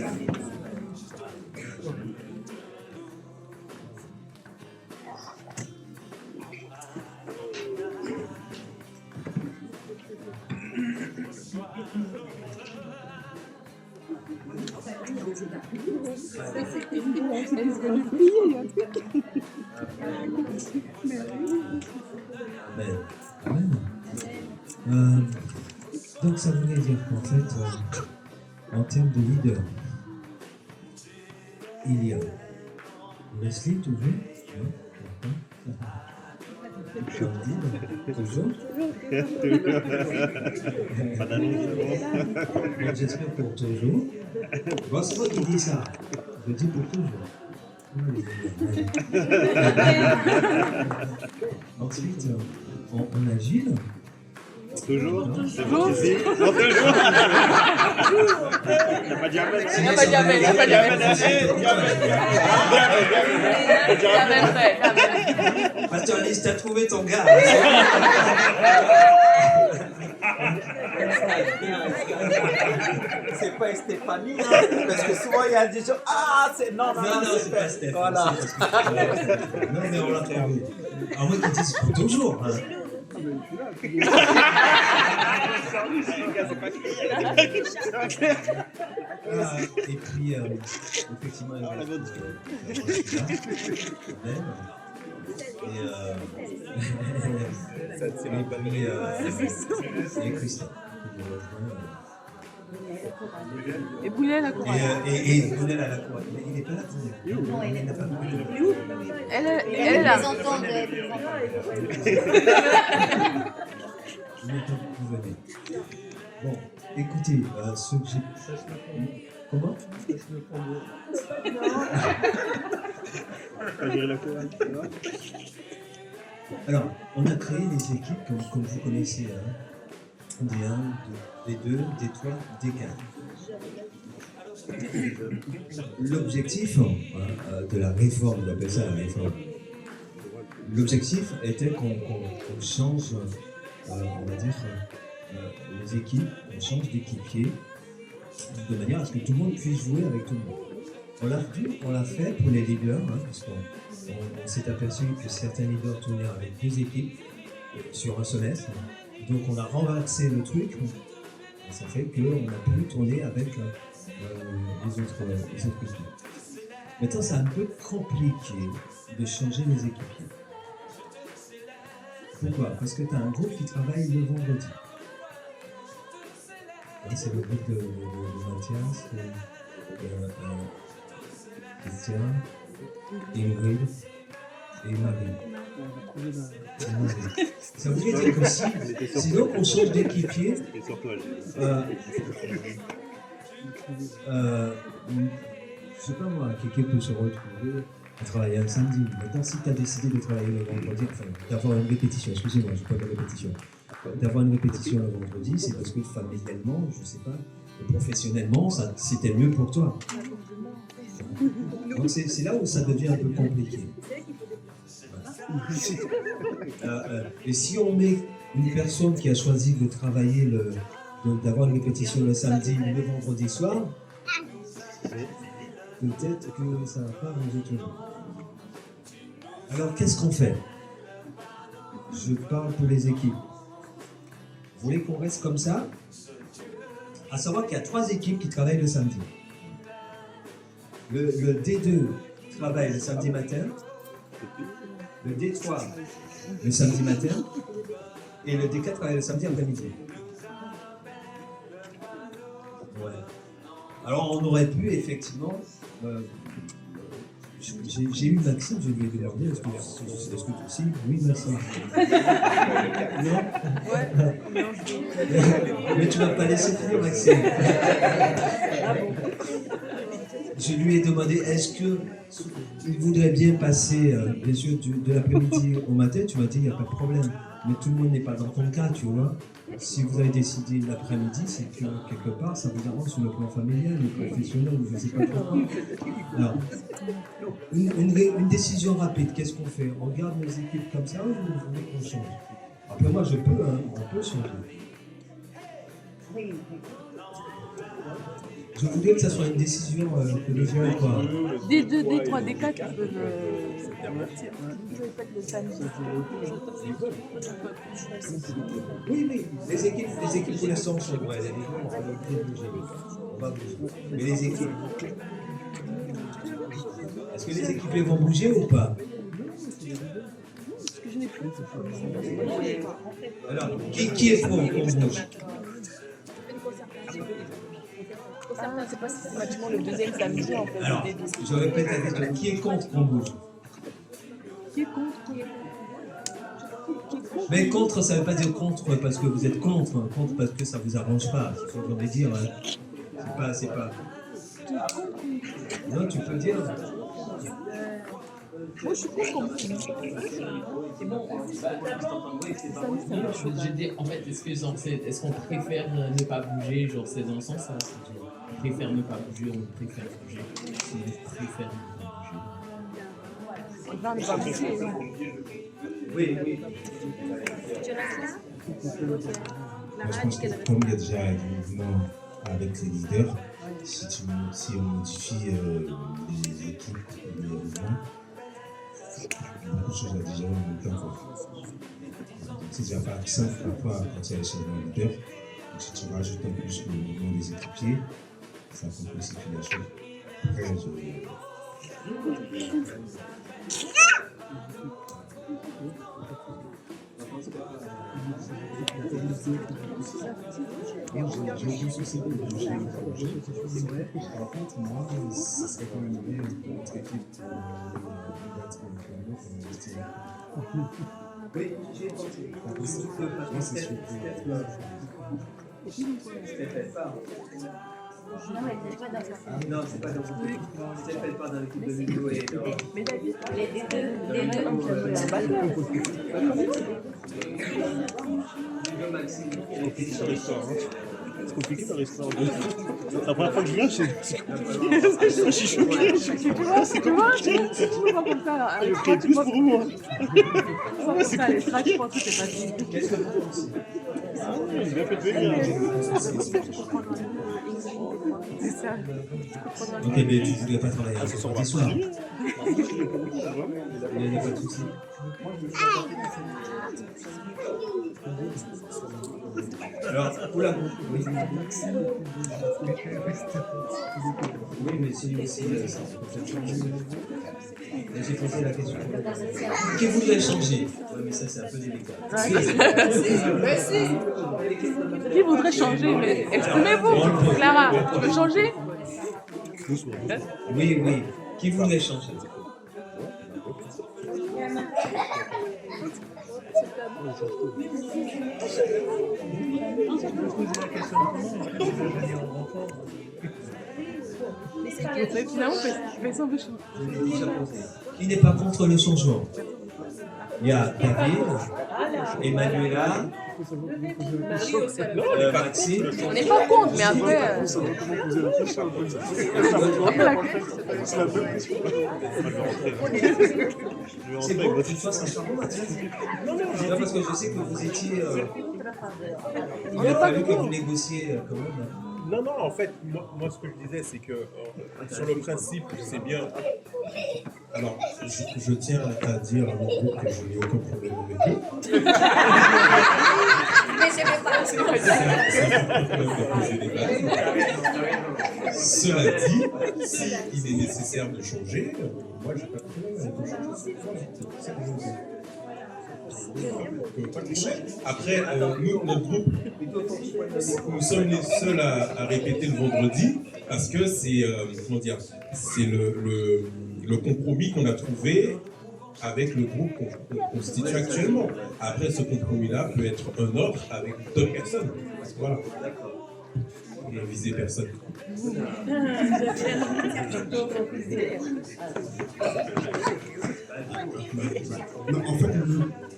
F: Amen. Amen. Donc ça voulait dire qu'en fait, en termes de leader, il y a Leslie toujours, Jordi, toujours. Donc, j'espère pour toujours. Bon, c'est moi qui dis ça. Je dis pour toujours. Ensuite, on a Gilles.
D: Toujours. C'est bon ici. Toujours. Il n'y a pas diamètre.
F: Il n'y a pas diamètre. Il n'y a pas diamètre. Pasteur Lise, t'as trouvé ton gars.
J: C'est pas Stéphanie, hein, parce que souvent il y a des gens. Ah, c'est non,
F: c'est pas Steph.
J: Voilà.
F: Non, mais on l'a trouvé. À moins qu'ils disent pour toujours. Hein. Et puis, effectivement, il y a et Christophe.
K: Et Boulel à quoi
F: Et Boulel à la quoi. Il n'est pas là. Non, il n'a pas pu.
K: Elle est là.
F: Bon, écoutez, ce que j'ai... Comment? Alors, on a créé les équipes comme vous connaissez, hein. D1, D2, D3, D4. L'objectif de la réforme, on appelle ça la réforme, l'objectif était qu'on change, on va dire, les équipes, on change d'équipier de manière à ce que tout le monde puisse jouer avec tout le monde. On l'a fait pour les leaders, hein, parce qu'on s'est aperçu que certains leaders tournaient avec 2 équipes sur un semestre. Donc on a renversé le truc, et ça fait qu'on a pu tourner avec les autres équipes. Maintenant c'est un peu compliqué de changer les équipiers. Pourquoi? Parce que tu as un groupe qui travaille le vendredi. Là, c'est le groupe de Mathias, Christian, Ingrid et Marie. Ça voudrait dire que sinon on change d'équipier, je sais pas moi, quelqu'un peut se retrouver à travailler un samedi. Maintenant, si tu as décidé de travailler le vendredi, enfin d'avoir une répétition, excusez-moi, je ne parle pas de répétition, d'avoir une répétition le vendredi, c'est parce que familialement, je ne sais pas, professionnellement, c'était mieux pour toi. Donc c'est là où ça devient un peu compliqué. Et si on met une personne qui a choisi de travailler, d'avoir une répétition le samedi ou le vendredi soir, peut-être que ça ne va pas arranger tout le monde. Alors qu'est-ce qu'on fait? Je parle pour les équipes. Vous voulez qu'on reste comme ça? À savoir qu'il y a 3 équipes qui travaillent le samedi. Le D2 travaille le samedi matin, le D3 le samedi matin et le D4 travaille le samedi après-midi. Ouais. Alors on aurait pu effectivement... j'ai eu Maxime, je lui ai demandé, est-ce que si, oui Maxime. Non? Ouais. Mais tu m'as pas laissé finir Maxime. Je lui ai demandé, est-ce qu'il voudrait bien passer bien sûr de l'après-midi au matin? Tu m'as dit, il n'y a pas de problème. Mais tout le monde n'est pas dans ton cas, tu vois. Si vous avez décidé l'après-midi, c'est que quelque part, ça vous arrange sur le plan familial ou professionnel, je ne sais pas trop. Alors, une décision rapide, qu'est-ce qu'on fait? On garde nos équipes comme ça ou vous voulez qu'on change? Après moi, je peux, hein, on peut changer. Je Je voudrais que ça soit une décision collégiale, quoi.
K: Des 3, des 4 qui peuvent
F: Oui, les équipes pour l'instant sont ouais, on va bouger. Mais les équipes. Est-ce que les équipes vont bouger ou pas? Alors, qui est pour qu'on bouge?
K: C'est pas systématiquement le deuxième samedi en fait.
F: Alors, je répète la question, qui est contre qu'on bouge?
K: Qui est contre?
F: Mais contre, ça ne veut pas dire contre parce que vous êtes contre, hein. Contre parce que ça ne vous arrange pas. Il faut jamais dire. Hein. C'est pas. Non, tu peux dire.
K: Moi, je suis contre.
L: C'est bon. Je dis, en fait, est-ce qu'on préfère ne pas bouger, genre c'est dans le sens ça? On préfère ne pas bouger, on préfère bouger. Si on préfère ne pas bouger.
K: On va ne pas bouger.
F: Oui.
M: Je pense que comme il y a déjà un mouvement avec les leaders, si on modifie les équipes, les mouvements, beaucoup de choses à dire en même temps. C'est déjà pas simple parfois quand il y a l'échelle d'un leader. Donc, si tu rajoutes en plus le mouvement des équipiers, ça complexifie la chose. Après,
N: J'ai aucun souci de bouger le projet. Par contre, moi, ça serait quand même bien pour notre équipe d'être
J: Oui, j'ai pensé.
N: Moi, c'est sûr
J: Non, c'est pas dans l'équipe. Steph, elle part dans l'équipe de Ludo et
K: Mais David,
J: les deux,
D: C'est compliqué dans restaurant. La première fois que je viens, je suis choqué.
K: Tu vois, tu vois comme ça là.
D: Je ferai plus pour moi.
K: Comme ça, les tracks, je pense que c'est facile.
D: J'ai bien fait de venir.
K: C'est ça.
F: Ok, mais tu ne voulais pas travailler ce soir. Il n'y a pas de souci. Alors, oula, oui. Oui, mais si, ça peut peut-être changer. J'ai posé la question. Qui voudrait changer? Oui, mais ça, c'est un peu délicat.
K: Qui voudrait changer? Mais exprimez-vous, Clara. Tu veux changer?
F: Oui. Qui voudrait changer?
K: Mais finalement, mais ça veut changer.
F: Qui n'est pas contre le changement? Il y a David, Emmanuela, Maxime.
K: On n'est pas contre, mais après.
F: C'est bon, tu fasses un changement, Mathias? Non, parce que je sais que vous étiez. Il a fallu que vous négociez quand même.
D: Non, en fait, moi ce que je disais, c'est que sur le principe, c'est bien.
M: Alors, je tiens à dire à mon groupe que je n'ai aucun problème avec eux.
K: Mais je vais pas.
M: Cela dit, s'il est nécessaire de changer, moi j'ai pas de problème avec le changement. Après, nous, notre groupe, nous sommes les seuls à répéter le vendredi parce que c'est c'est le compromis qu'on a trouvé avec le groupe qu'on constitue actuellement. Après, ce compromis-là peut être un autre avec d'autres personnes. Voilà. On n'a visé personne.
N: Non, en fait,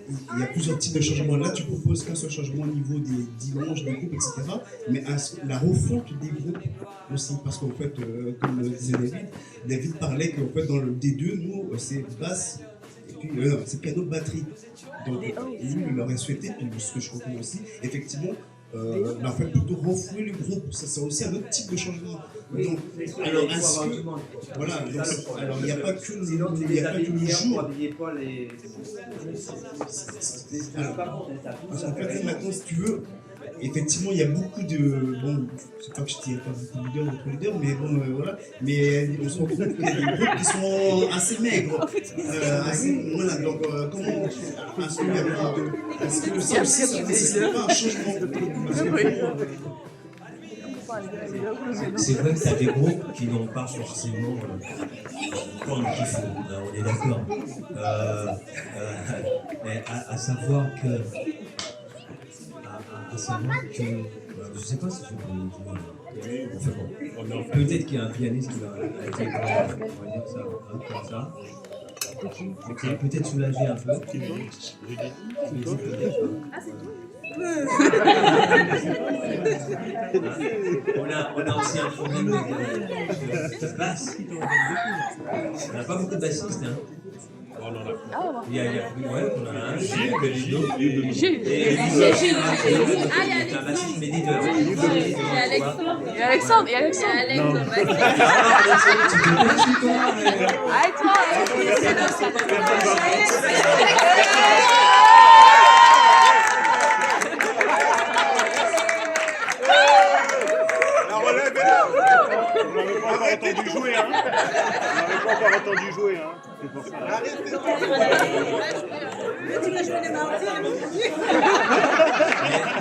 N: il y a plusieurs types de changements. Là, tu proposes qu'un seul changement au niveau des dimanches, des groupes, etc. Mais la refonte des groupes aussi. Parce qu'en fait, comme disait David parlait qu'en fait, dans le D2, nous, c'est basse et puis c'est piano batterie. Donc, lui, il aurait souhaité, puis ce que je comprends aussi, effectivement, en fait, plutôt renflouer le groupe. Ça, c'est aussi un autre type de changement. Donc, alors, est-ce que, voilà, donc, alors il n'y a pas que le jour. Parce qu'en fait, maintenant, si tu veux, effectivement, il y a beaucoup de. Bon, c'est pas que je dis pas beaucoup de leaders, d'autres leaders, mais bon, voilà. Mais on se rend compte qu'il y a des groupes qui sont assez maigres. Voilà, donc, comment. Est-ce que ça aussi, c'est pas un changement
F: C'est vrai que tu as des groupes qui n'ont pas forcément comme qu'il faut, on est d'accord. Mais à savoir que. Je ne sais pas si je peux le dire. Enfin bon. Peut-être qu'il y a un pianiste qui va être on va dire ça, comme ça. Ok, peut-être soulager un peu. On a aussi un problème de basse. On n'a pas beaucoup de bassistes. Hein. Il y a ouais, on en a un, Gilles, et un bassiste, mais leader.
K: Et Alexandre.
D: La relève est là. On n'avait pas encore entendu jouer, hein. C'est pour ça.
K: Tu vas jouer les mardis.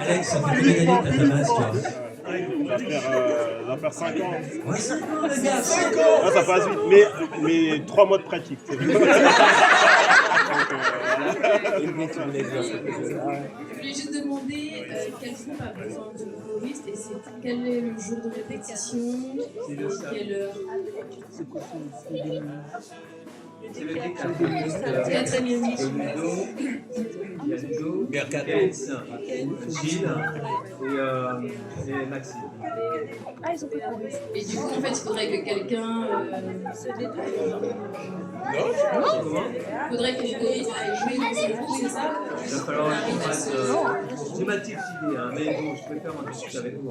F: Alex, ça fait combien d'années que t'as ta basse, toi?
D: Ça va faire 5 ans.
F: Ouais, 5 ans, les gars, 5 ans.
D: Ah, ça passe vite, mais 3 mois de pratique. C'est bien.
O: Je voulais juste demander quel groupe a besoin de choriste et quel est le jour de répétition, quelle heure.
J: C'est le décalage. Il y a Ludo, Mercadès, Gilles et Maxime.
O: Ah, ils ont fait choriste. Et du coup, en fait, il faudrait que quelqu'un se détaille. Non. Il faudrait que le choriste aille jouer dans ce groupe, c'est ça?
J: Il va falloir qu'on fasse. J'ai ma petite idée, hein, mais bon, je préfère en discuter avec vous.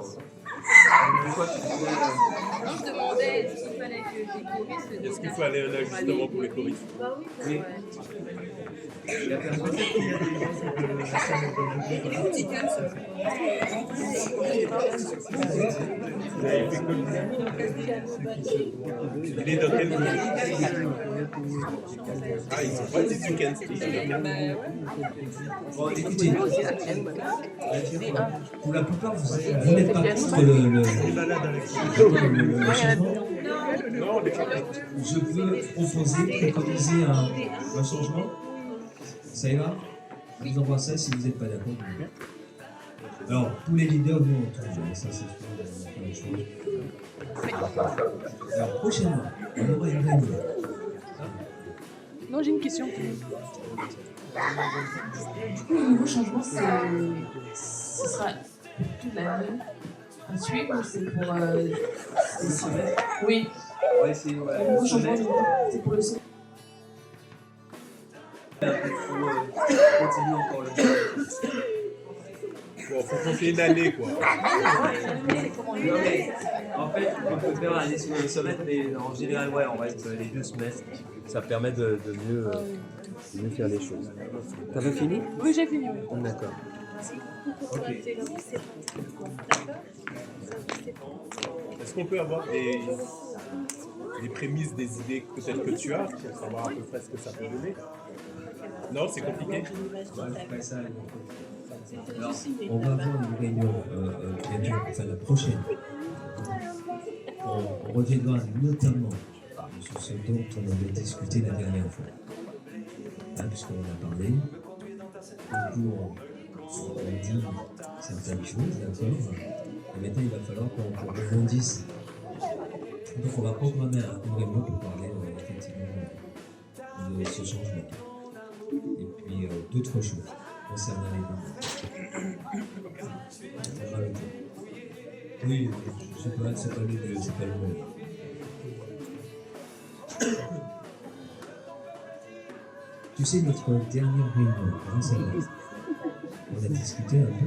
J: Pourquoi tu disais.
O: Non, je demandais est-ce qu'il fallait que les choristes.
D: Est-ce qu'il faut aller un ajustement pour les choristes?
O: Bah oui.
J: Oui. Il y a personne qui
D: Il est dans quel groupe? Ah, ils sont pas dit du Ken Steve.
F: Bon, écoutez, pour la plupart, vous n'êtes pas contre le changement. Je peux préconiser un changement. Ça ira? Je vous envoie ça si vous n'êtes pas d'accord. Alors, tous les leaders, nous on trouve, ça c'est sûr, on a plein de choses. Alors, prochainement, on aura une réunion.
K: Non, j'ai une question.
O: Du coup, le nouveau changement, ce sera toute l'année à suivre ou c'est pour des semaines? Oui.
J: On va essayer, ouais.
O: Le nouveau changement, c'est pour le semestre.
J: Continue encore le temps.
D: Bon, faut compter une année, quoi.
J: Non, mais, en fait, on peut faire un semaine, mais en général, ouais, on va être les 2 semestres. Ça permet de mieux faire les choses. T'avais fini?
K: Oui, j'ai fini. Oui.
J: D'accord. Ok.
D: Est-ce qu'on peut avoir des prémices, des idées peut-être que tu as, pour savoir à peu près ce que ça peut donner? Non, c'est compliqué.
F: Alors, on va avoir une réunion bientôt, enfin la prochaine. On reviendra notamment sur ce dont on avait discuté la dernière fois. Hein, puisqu'on en a parlé. Du coup, on dit certaines choses, d'accord? Et maintenant, il va falloir qu'on rebondisse. Donc, on va programmer une réunion pour parler effectivement de ce changement. Et puis, d'autres choses concernant les deux. Oui, c'est pas le mieux, c'est pas le mieux. Tu sais, notre dernière réunion, grâce à on a discuté un peu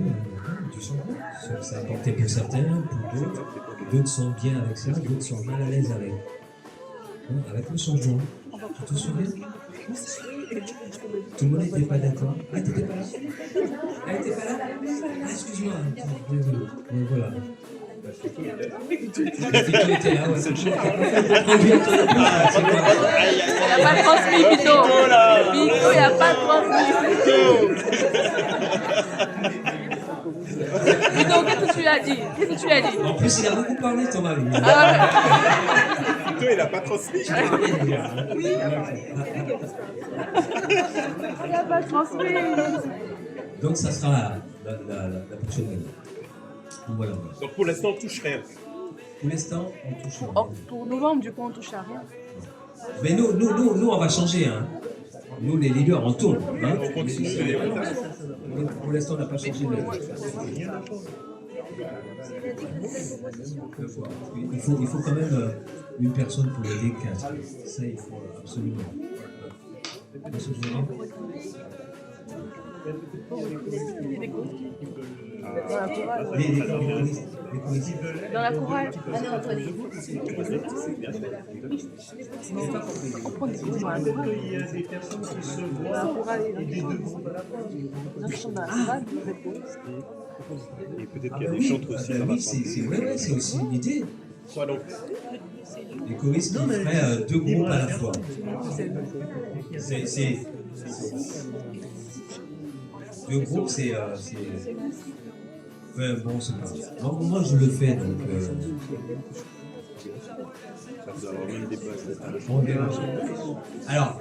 F: du changement. Ça a apporté pour certains, pour d'autres. D'autres sont bien avec ça, d'autres sont mal à l'aise avec. Avec le changement. Tu te souviens? Tout le monde n'était pas d'accord. Ah, t'étais pas là? Ah, t'étais pas là? Ah, excuse-moi. Désolé. Ouais, voilà. Tito était là, ouais.
K: Il n'a pas transmis, Vito. Vito, il n'a pas transmis. Vito, qu'est-ce que tu lui as dit? Qu'est-ce que tu lui as dit?
F: En plus, il a beaucoup parlé, ton mari.
D: Vito, il n'a pas transmis.
K: Il n'a pas transmis.
F: Donc, ça sera la prochaine année. Voilà.
D: Donc pour l'instant, on touche rien.
F: Pour l'instant, on touche rien.
K: Oh, pour novembre, du coup, on touche à rien.
F: Mais nous, on va changer. Hein. Nous, les leaders, on tourne. Hein.
D: On continue.
F: Pour l'instant, on n'a pas changé. Il faut quand même une personne pour aider 15. Ça, il faut absolument.
K: Dans la chorale.
G: Il y a des personnes qui se voient et des deux groupes.
D: Et peut-être qu'il y a des chantres aussi.
F: Oui, c'est aussi une idée.
D: Quoi donc?
F: Les choristes qui feraient deux groupes à la fois. C'est deux groupes, c'est ouais, bon, c'est pas. Moi, je le fais, donc. On verra. Alors,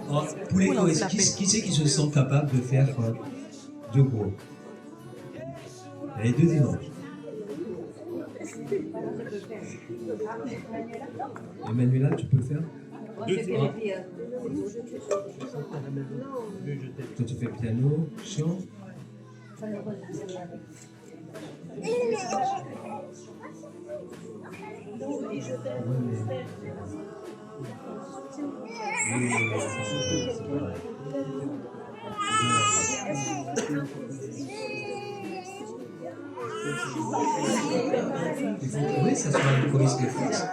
F: pour les choristes, qui c'est qui se sent capable de faire deux groupes? Les deux dimanches. Emmanuela, tu peux faire?
D: Deux dimanches.
F: Toi, tu fais piano, chant. Il faut que ça soit une choriste de France.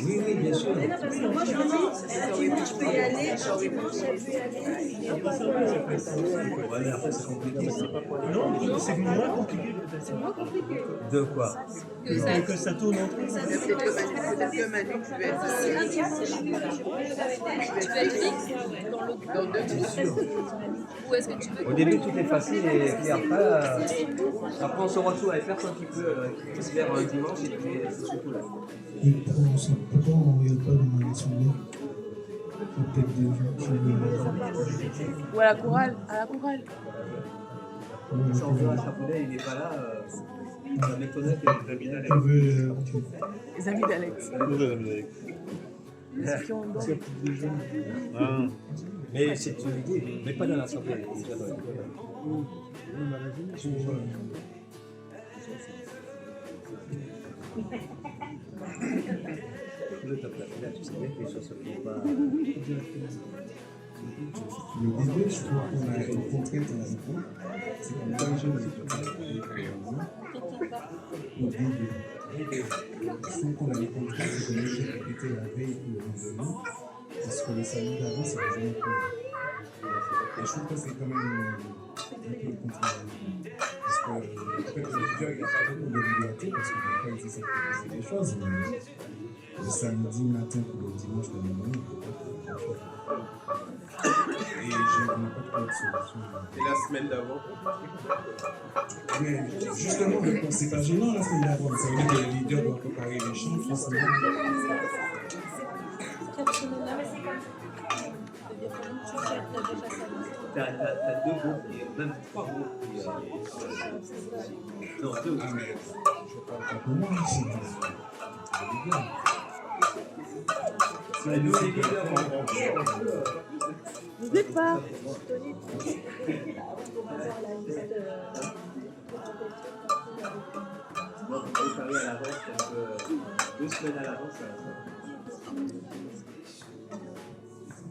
F: Oui, bien sûr.
P: Moi, je me dis, tu peux y aller,
F: Ouais, après, c'est compliqué.
G: Non, c'est moins compliqué.
P: C'est moins compliqué.
F: De quoi?
G: Que ça tourne entre eux.
P: Peut-être que Manu, tu vas être fixe dans deux groupes. Ou est-ce que tu veux...
J: Au début, tout est facile et puis après on se retrouve avec personne qui peut se faire un dimanche et puis c'est surtout là.
M: Et pourquoi on ne regarde pas dans ma souvenirs? Peut-être des gens qui
K: Ou à la chorale. À la chorale.
J: Le chanteur à Chapoulet, il n'est pas là. Ça m'étonnait que
K: Les amis d'Alex.
A: Mais c'est une idée, mais pas dans l'assemblée, déjà dans tu sais bien que les choses se font pas.
M: Le début, je trouve qu'on a une contrainte à la rencontre, c'est qu'on n'a pas les au début. Je trouve qu'on a les contraintes, c'est qu'on est répété la veille ou le lendemain, parce que le samedi d'avant, c'est vraiment cool. Et je trouve que c'est quand même un peu contraire. Parce que, en fait, le leader, il a pas beaucoup de liberté, parce que des fois, il essaie de proposer des choses, mais le samedi matin pour le dimanche le lendemain, on ne peut pas faire grand-chose. Et on n'a pas trop de solution.
D: Et la semaine d'avant?
M: Mais justement, c'est pas gênant la semaine d'avant. Ça veut dire que les leaders doivent préparer les chants, forcément.
J: T'as deux groupes, même trois groupes. Non, deux.
M: Ah, mais je parle pas pour moi, c'est les
J: Nous, les leaders,
K: N'oublie pas.
J: préparer à l'avance, 2 semaines à l'avance.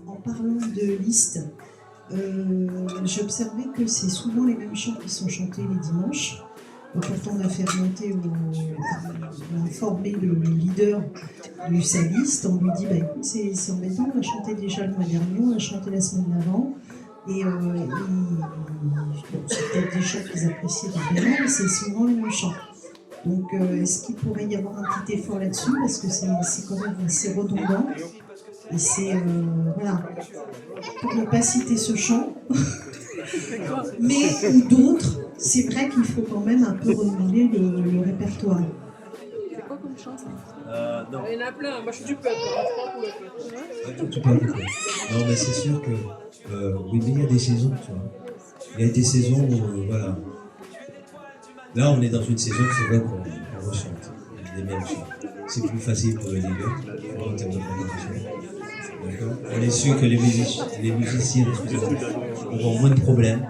I: En parlant de liste, j'observais que c'est souvent les mêmes chants qui sont chantés les dimanches. Donc, quand on a fait remonter, on a informé le leader du saliste, on lui dit bah, écoute, c'est embêtant, on a chanté déjà le mois dernier, on a chanté la semaine d'avant. Et c'est peut-être des chants qu'ils apprécient vraiment, mais c'est souvent les mêmes chants. Donc, est-ce qu'il pourrait y avoir un petit effort là-dessus? Parce que c'est quand même assez redondant. Et c'est, voilà, pour ne pas citer ce chant, mais ou d'autres, c'est vrai qu'il faut quand même un peu renouveler le répertoire.
K: C'est quoi comme chant ça?
J: Non.
K: Il y en a plein, moi je suis du peuple, hein. Je prends pour le peuple.
F: Tu parles de quoi? Non, mais c'est sûr que oui, mais il y a des saisons, tu vois. Il y a des saisons où, voilà. Là, on est dans une saison, c'est vrai qu'on rechante les mêmes chants. C'est plus facile pour les leaders, en termes de préparation. D'accord? On est sûr que les musiciens auront moins de problèmes.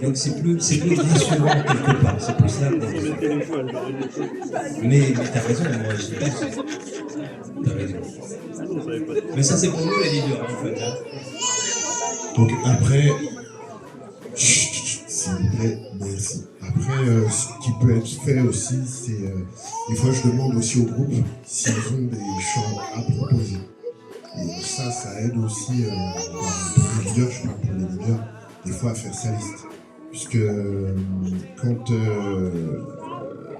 F: Donc c'est plus rassurant quelque part. C'est plus ça. Mais t'as raison, moi je pense. T'as raison. Mais ça c'est pour nous les leaders en fait. Hein.
Q: Donc après, s'il vous plaît, merci. Après, ce qui peut être fait aussi, c'est des fois je demande aussi au groupe s'ils ont des chants à proposer. Et ça aide aussi pour les leaders, je parle pour les leaders, des fois à faire sa liste. Puisque quand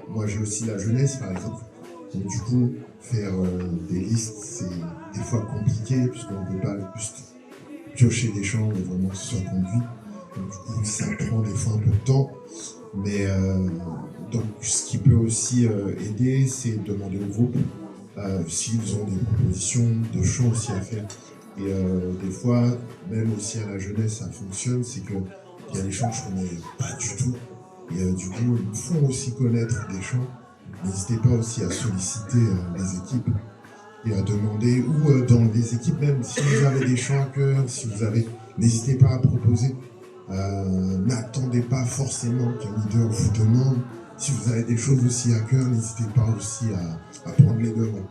Q: moi j'ai aussi la jeunesse par exemple, donc du coup faire des listes c'est des fois compliqué puisqu'on ne peut pas juste piocher des chants mais vraiment que ce soit conduit. Donc du coup ça prend des fois un peu de temps. Mais donc ce qui peut aussi aider c'est de demander au groupe s'ils ont des propositions de chants aussi à faire. Et des fois, même aussi à la jeunesse, ça fonctionne, c'est qu'il y a des chants que je connais pas du tout. Et du coup, ils font aussi connaître des chants. N'hésitez pas aussi à solliciter les équipes et à demander, ou dans les équipes même, si vous avez des chants à cœur, si vous avez, n'hésitez pas à proposer. N'attendez pas forcément qu'un leader vous demande. Si vous avez des choses aussi à cœur, n'hésitez pas aussi à prendre les devants.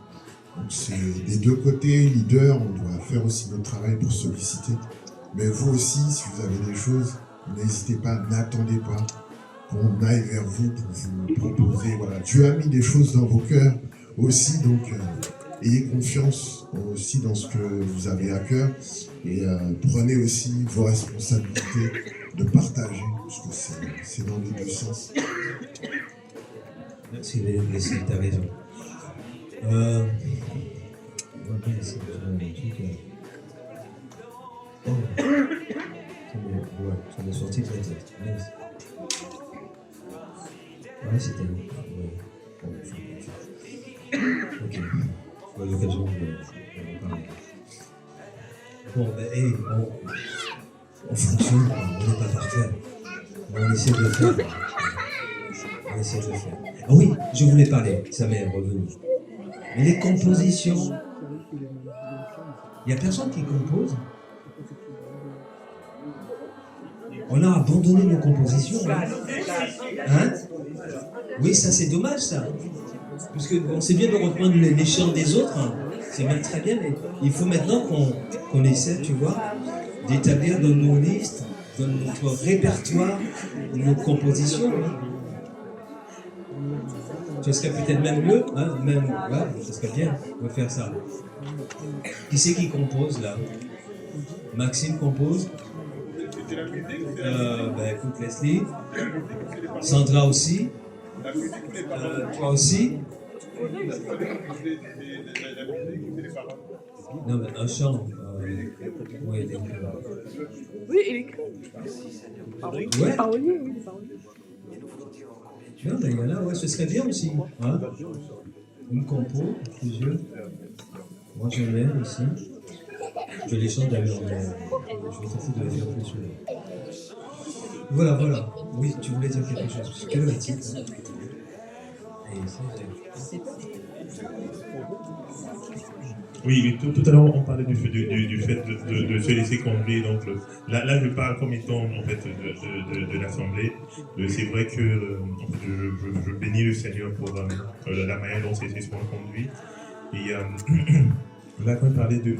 Q: Donc c'est des deux côtés, leader, on doit faire aussi notre travail pour solliciter. Mais vous aussi, si vous avez des choses, n'hésitez pas, n'attendez pas qu'on aille vers vous pour vous proposer. Voilà, Dieu a mis des choses dans vos cœurs aussi, donc ayez confiance aussi dans ce que vous avez à cœur et prenez aussi vos responsabilités de partager, parce que c'est dans les deux sens.
F: Merci Leslie, t'as raison. On va essayer de faire un truc. Oh, ça m'est sorti de la tête. Ouais, c'était long. Ok, on a l'occasion de parler. Bon, ben, on fonctionne, on n'est pas parfait. On essaie de le faire. On essaie de le faire. Ah oui, je voulais parler, ça m'est revenu. Mais les compositions, il n'y a personne qui compose. On a abandonné nos compositions. Hein? Oui, ça c'est dommage ça. Parce que bon, c'est bien de reprendre les chants des autres. Hein. C'est même très bien, mais il faut maintenant qu'on essaie, tu vois, d'établir dans nos listes, dans notre répertoire, nos compositions. Hein. Ce serait peut-être même mieux, hein, même, ouais, ce serait bien de faire ça. Qui c'est qui compose là? Maxime compose. Ben écoute Leslie. Sandra aussi. Toi aussi. Non mais un chant. Ouais,
K: oui, il écrit.
F: Ouais.
K: Parolier, oui, les paroliers.
F: Non, mais il y en a, ouais, ce serait bien aussi. Hein? Une compo, plusieurs. Moi, j'en ai aussi. Je les chante d'ailleurs, mais je vais tenter de les faire plus souvent. Voilà, voilà. Oui, tu voulais dire quelque chose. Quel est le titre?
R: Oui, mais tout à l'heure, on parlait du fait de se laisser conduire. Donc, là, je parle comme étant en fait de l'Assemblée. C'est vrai que je bénis le Seigneur pour la manière dont c'est souvent conduit. Et là, quand on parlait de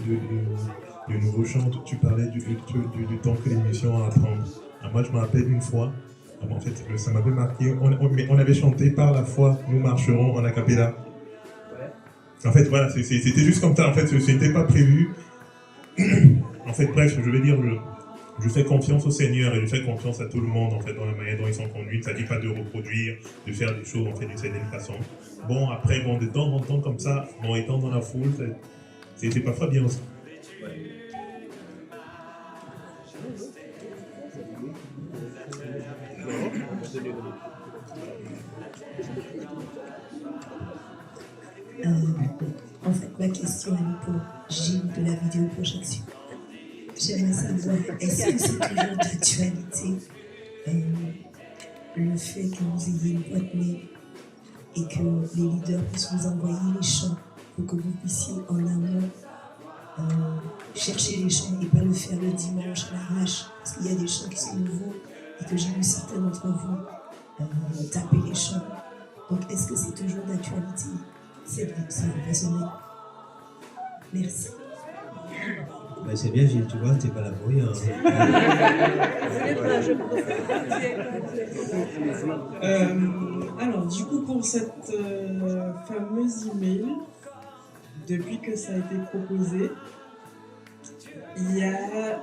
R: du nouveau chant, tu parlais du temps que l'émission a à prendre. Moi, je me rappelle une fois, en fait, ça m'avait marqué, on avait chanté par la foi, nous marcherons en a cappella. En fait, voilà, c'était juste comme ça, en fait, ce n'était pas prévu. En fait, bref, je vais dire, je fais confiance au Seigneur et je fais confiance à tout le monde, en fait, dans la manière dont ils sont conduits. Ça ne dit pas de reproduire, de faire des choses, en fait, d'une certaine façon. Bon, après, bon, de temps en temps, comme ça, bon, étant dans la foule, c'est parfois bien aussi.
H: En fait, ma question est pour Gilles de la vidéoprojection. J'aimerais savoir, est-ce que c'est toujours d'actualité le fait que vous ayez une boîte mail et que les leaders puissent vous envoyer les chants pour que vous puissiez en amont chercher les chants et pas le faire le dimanche à l'arrache, parce qu'il y a des chants qui sont nouveaux et que j'ai vu certains d'entre vous taper les chants. Donc est-ce que c'est toujours d'actualité? C'est vrai, ça me passionnait. Merci.
F: Bah, c'est bien Gilles, tu vois, t'es pas là pour rien.
S: Alors du coup pour cette fameuse email, depuis que ça a été proposé, il y a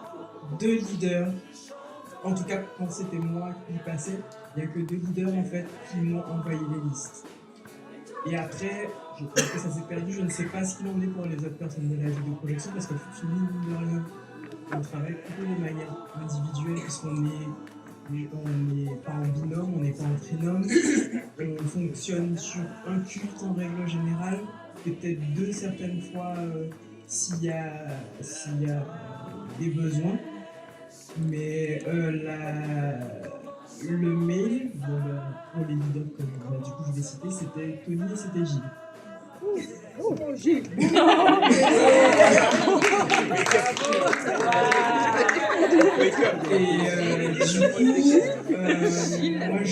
S: 2 leaders, en tout cas quand c'était moi qui y passais, il n'y a que 2 leaders en fait qui m'ont envoyé les listes. Et après, je pense que ça s'est perdu, je ne sais pas ce qu'il en est pour les autres personnes de la vidéoprojection parce que mine de rien, on travaille plutôt de manière individuelle puisqu'on n'est pas en binôme, on n'est pas en trinôme, on fonctionne sur un culte en règle générale, peut-être 2 certaines fois s'il y a des besoins, mais le mail, pour les leaders comme du coup je vais citer, c'était Tony et c'était Gilles.
K: Oh, Gilles.
S: Et du coup, moi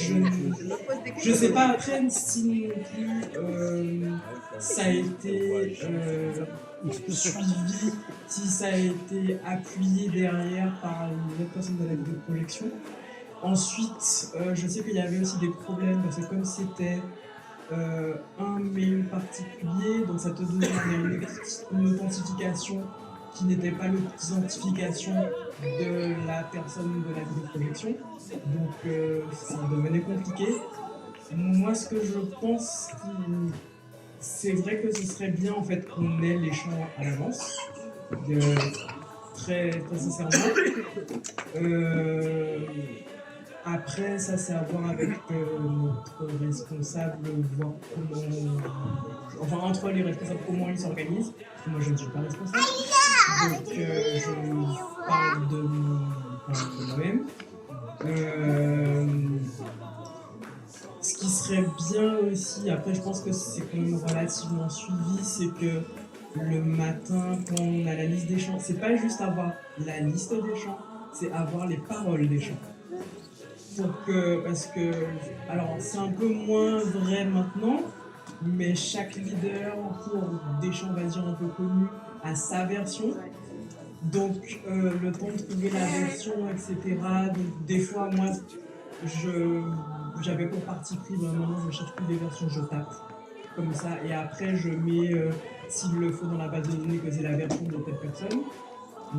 S: je sais pas après si ça a été suivi, si ça a été appuyé derrière par une autre personne de la vidéoprojection. Ensuite, je sais qu'il y avait aussi des problèmes parce que comme c'était un mail particulier, donc ça te donnait une authentification qui n'était pas l'authentification de la personne de la vidéoprojection, donc ça devenait compliqué. Moi, ce que je pense, c'est vrai que ce serait bien en fait qu'on ait les chants à l'avance, très sincèrement. Après, ça c'est à voir avec notre responsable, voir comment... Enfin, entre les responsables, comment ils s'organisent. Moi, je ne suis pas responsable. Donc, je parle de moi-même. Ce qui serait bien aussi, après je pense que c'est quand même relativement suivi, c'est que le matin, quand on a la liste des chants, c'est pas juste avoir la liste des chants, c'est avoir les paroles des chants. Parce que, alors c'est un peu moins vrai maintenant, mais chaque leader pour des chants, on va dire, un peu connus, a sa version. Donc le temps de trouver la version, etc. Donc des fois, moi, j'avais pour parti pris, vraiment, je cherche plus des versions, je tape comme ça, et après je mets, s'il le faut dans la base de données, que c'est la version de telle personne.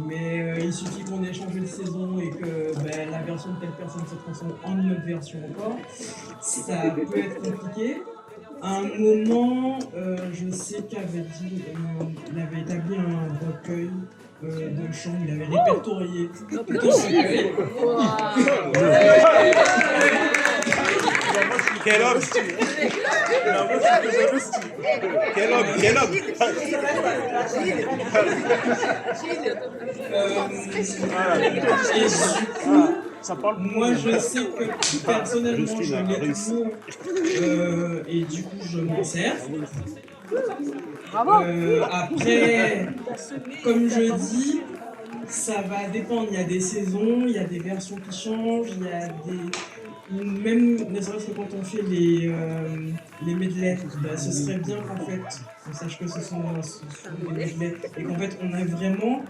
S: Mais il suffit qu'on ait changé de saison et que la version de telle personne se transforme en une autre version encore. Ça peut être compliqué. À un moment, je sais qu'avait dit, il avait établi un recueil de chants, il avait répertorié tout le recueil.
A: Quel homme! Quel homme! Quel homme!
S: Moi je sais que personnellement je l'ai toujours et du coup je m'en sers. Après, comme je dis, ça va dépendre. Il y a des saisons, il y a des versions qui changent, il y a des... Même, ne serait-ce que quand on fait les medleys, ce serait bien qu'en fait, on sache que ce sont des medleys et qu'en fait on a vraiment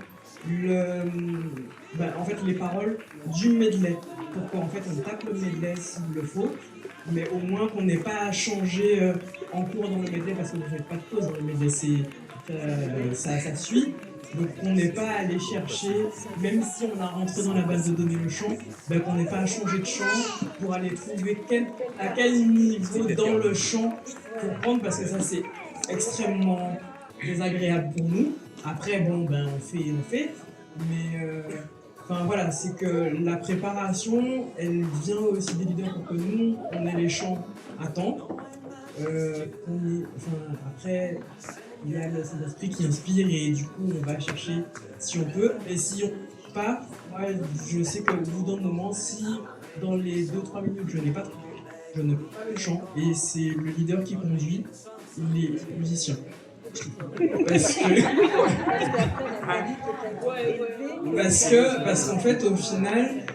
S: en fait, les paroles du medley. Pourquoi en fait on tape le medley s'il le faut, mais au moins qu'on n'ait pas à changer en cours dans le medley parce que vous ne faites pas de pause dans le medley, ça suit. Donc on n'est pas à aller chercher, même si on a rentré dans la base de données le chant, qu'on n'ait pas à changer de chant pour aller trouver à quel niveau dans le chant pour prendre, parce que ça c'est extrêmement désagréable pour nous. Après bon on fait, mais voilà, c'est que la préparation elle vient aussi des leaders pour que nous on ait les chants à temps. Après il y a le Saint-Esprit qui inspire et du coup on va chercher si on peut, et si on pas, moi je sais que au bout d'un moment, si dans les 2-3 minutes je n'ai pas le chant, et c'est le leader qui conduit les musiciens. Parce qu'en fait au final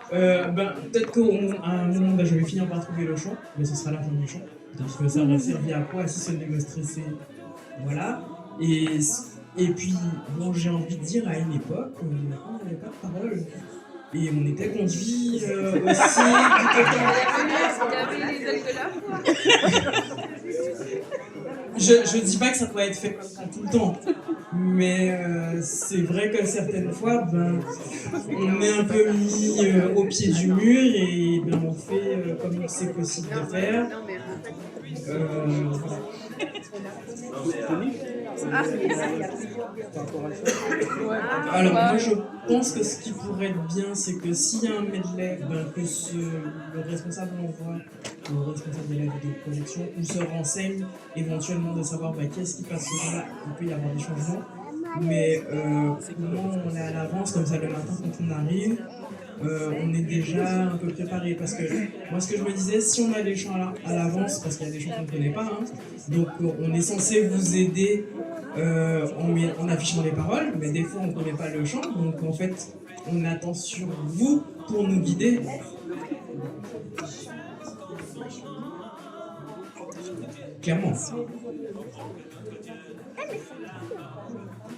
S: peut-être qu'à un moment je vais finir par trouver le chant, mais ce sera la fin du chant, donc ça va servir à quoi si ce n'est me stresser. Voilà, et puis bon, j'ai envie de dire, à une époque, on n'avait pas de parole, et on était conduit aussi je dis pas que ça doit être fait comme ça tout le temps, mais c'est vrai que certaines fois, on est un peu mis au pied du mur et on fait comme c'est possible de faire. Voilà. Alors moi je pense que ce qui pourrait être bien, c'est que s'il y a un medley, que le responsable envoie au responsable de la vidéoprojection ou se renseigne éventuellement de savoir qu'est-ce qui passe là, il peut y avoir des changements, mais comment on est à l'avance, comme ça le matin quand on arrive, on est déjà un peu préparé, parce que moi ce que je me disais, si on a des chants à l'avance, parce qu'il y a des chants qu'on ne connaît pas, donc on est censé vous aider en affichant les paroles, mais des fois on ne connaît pas le chant, donc en fait on attend sur vous pour nous guider. Clairement.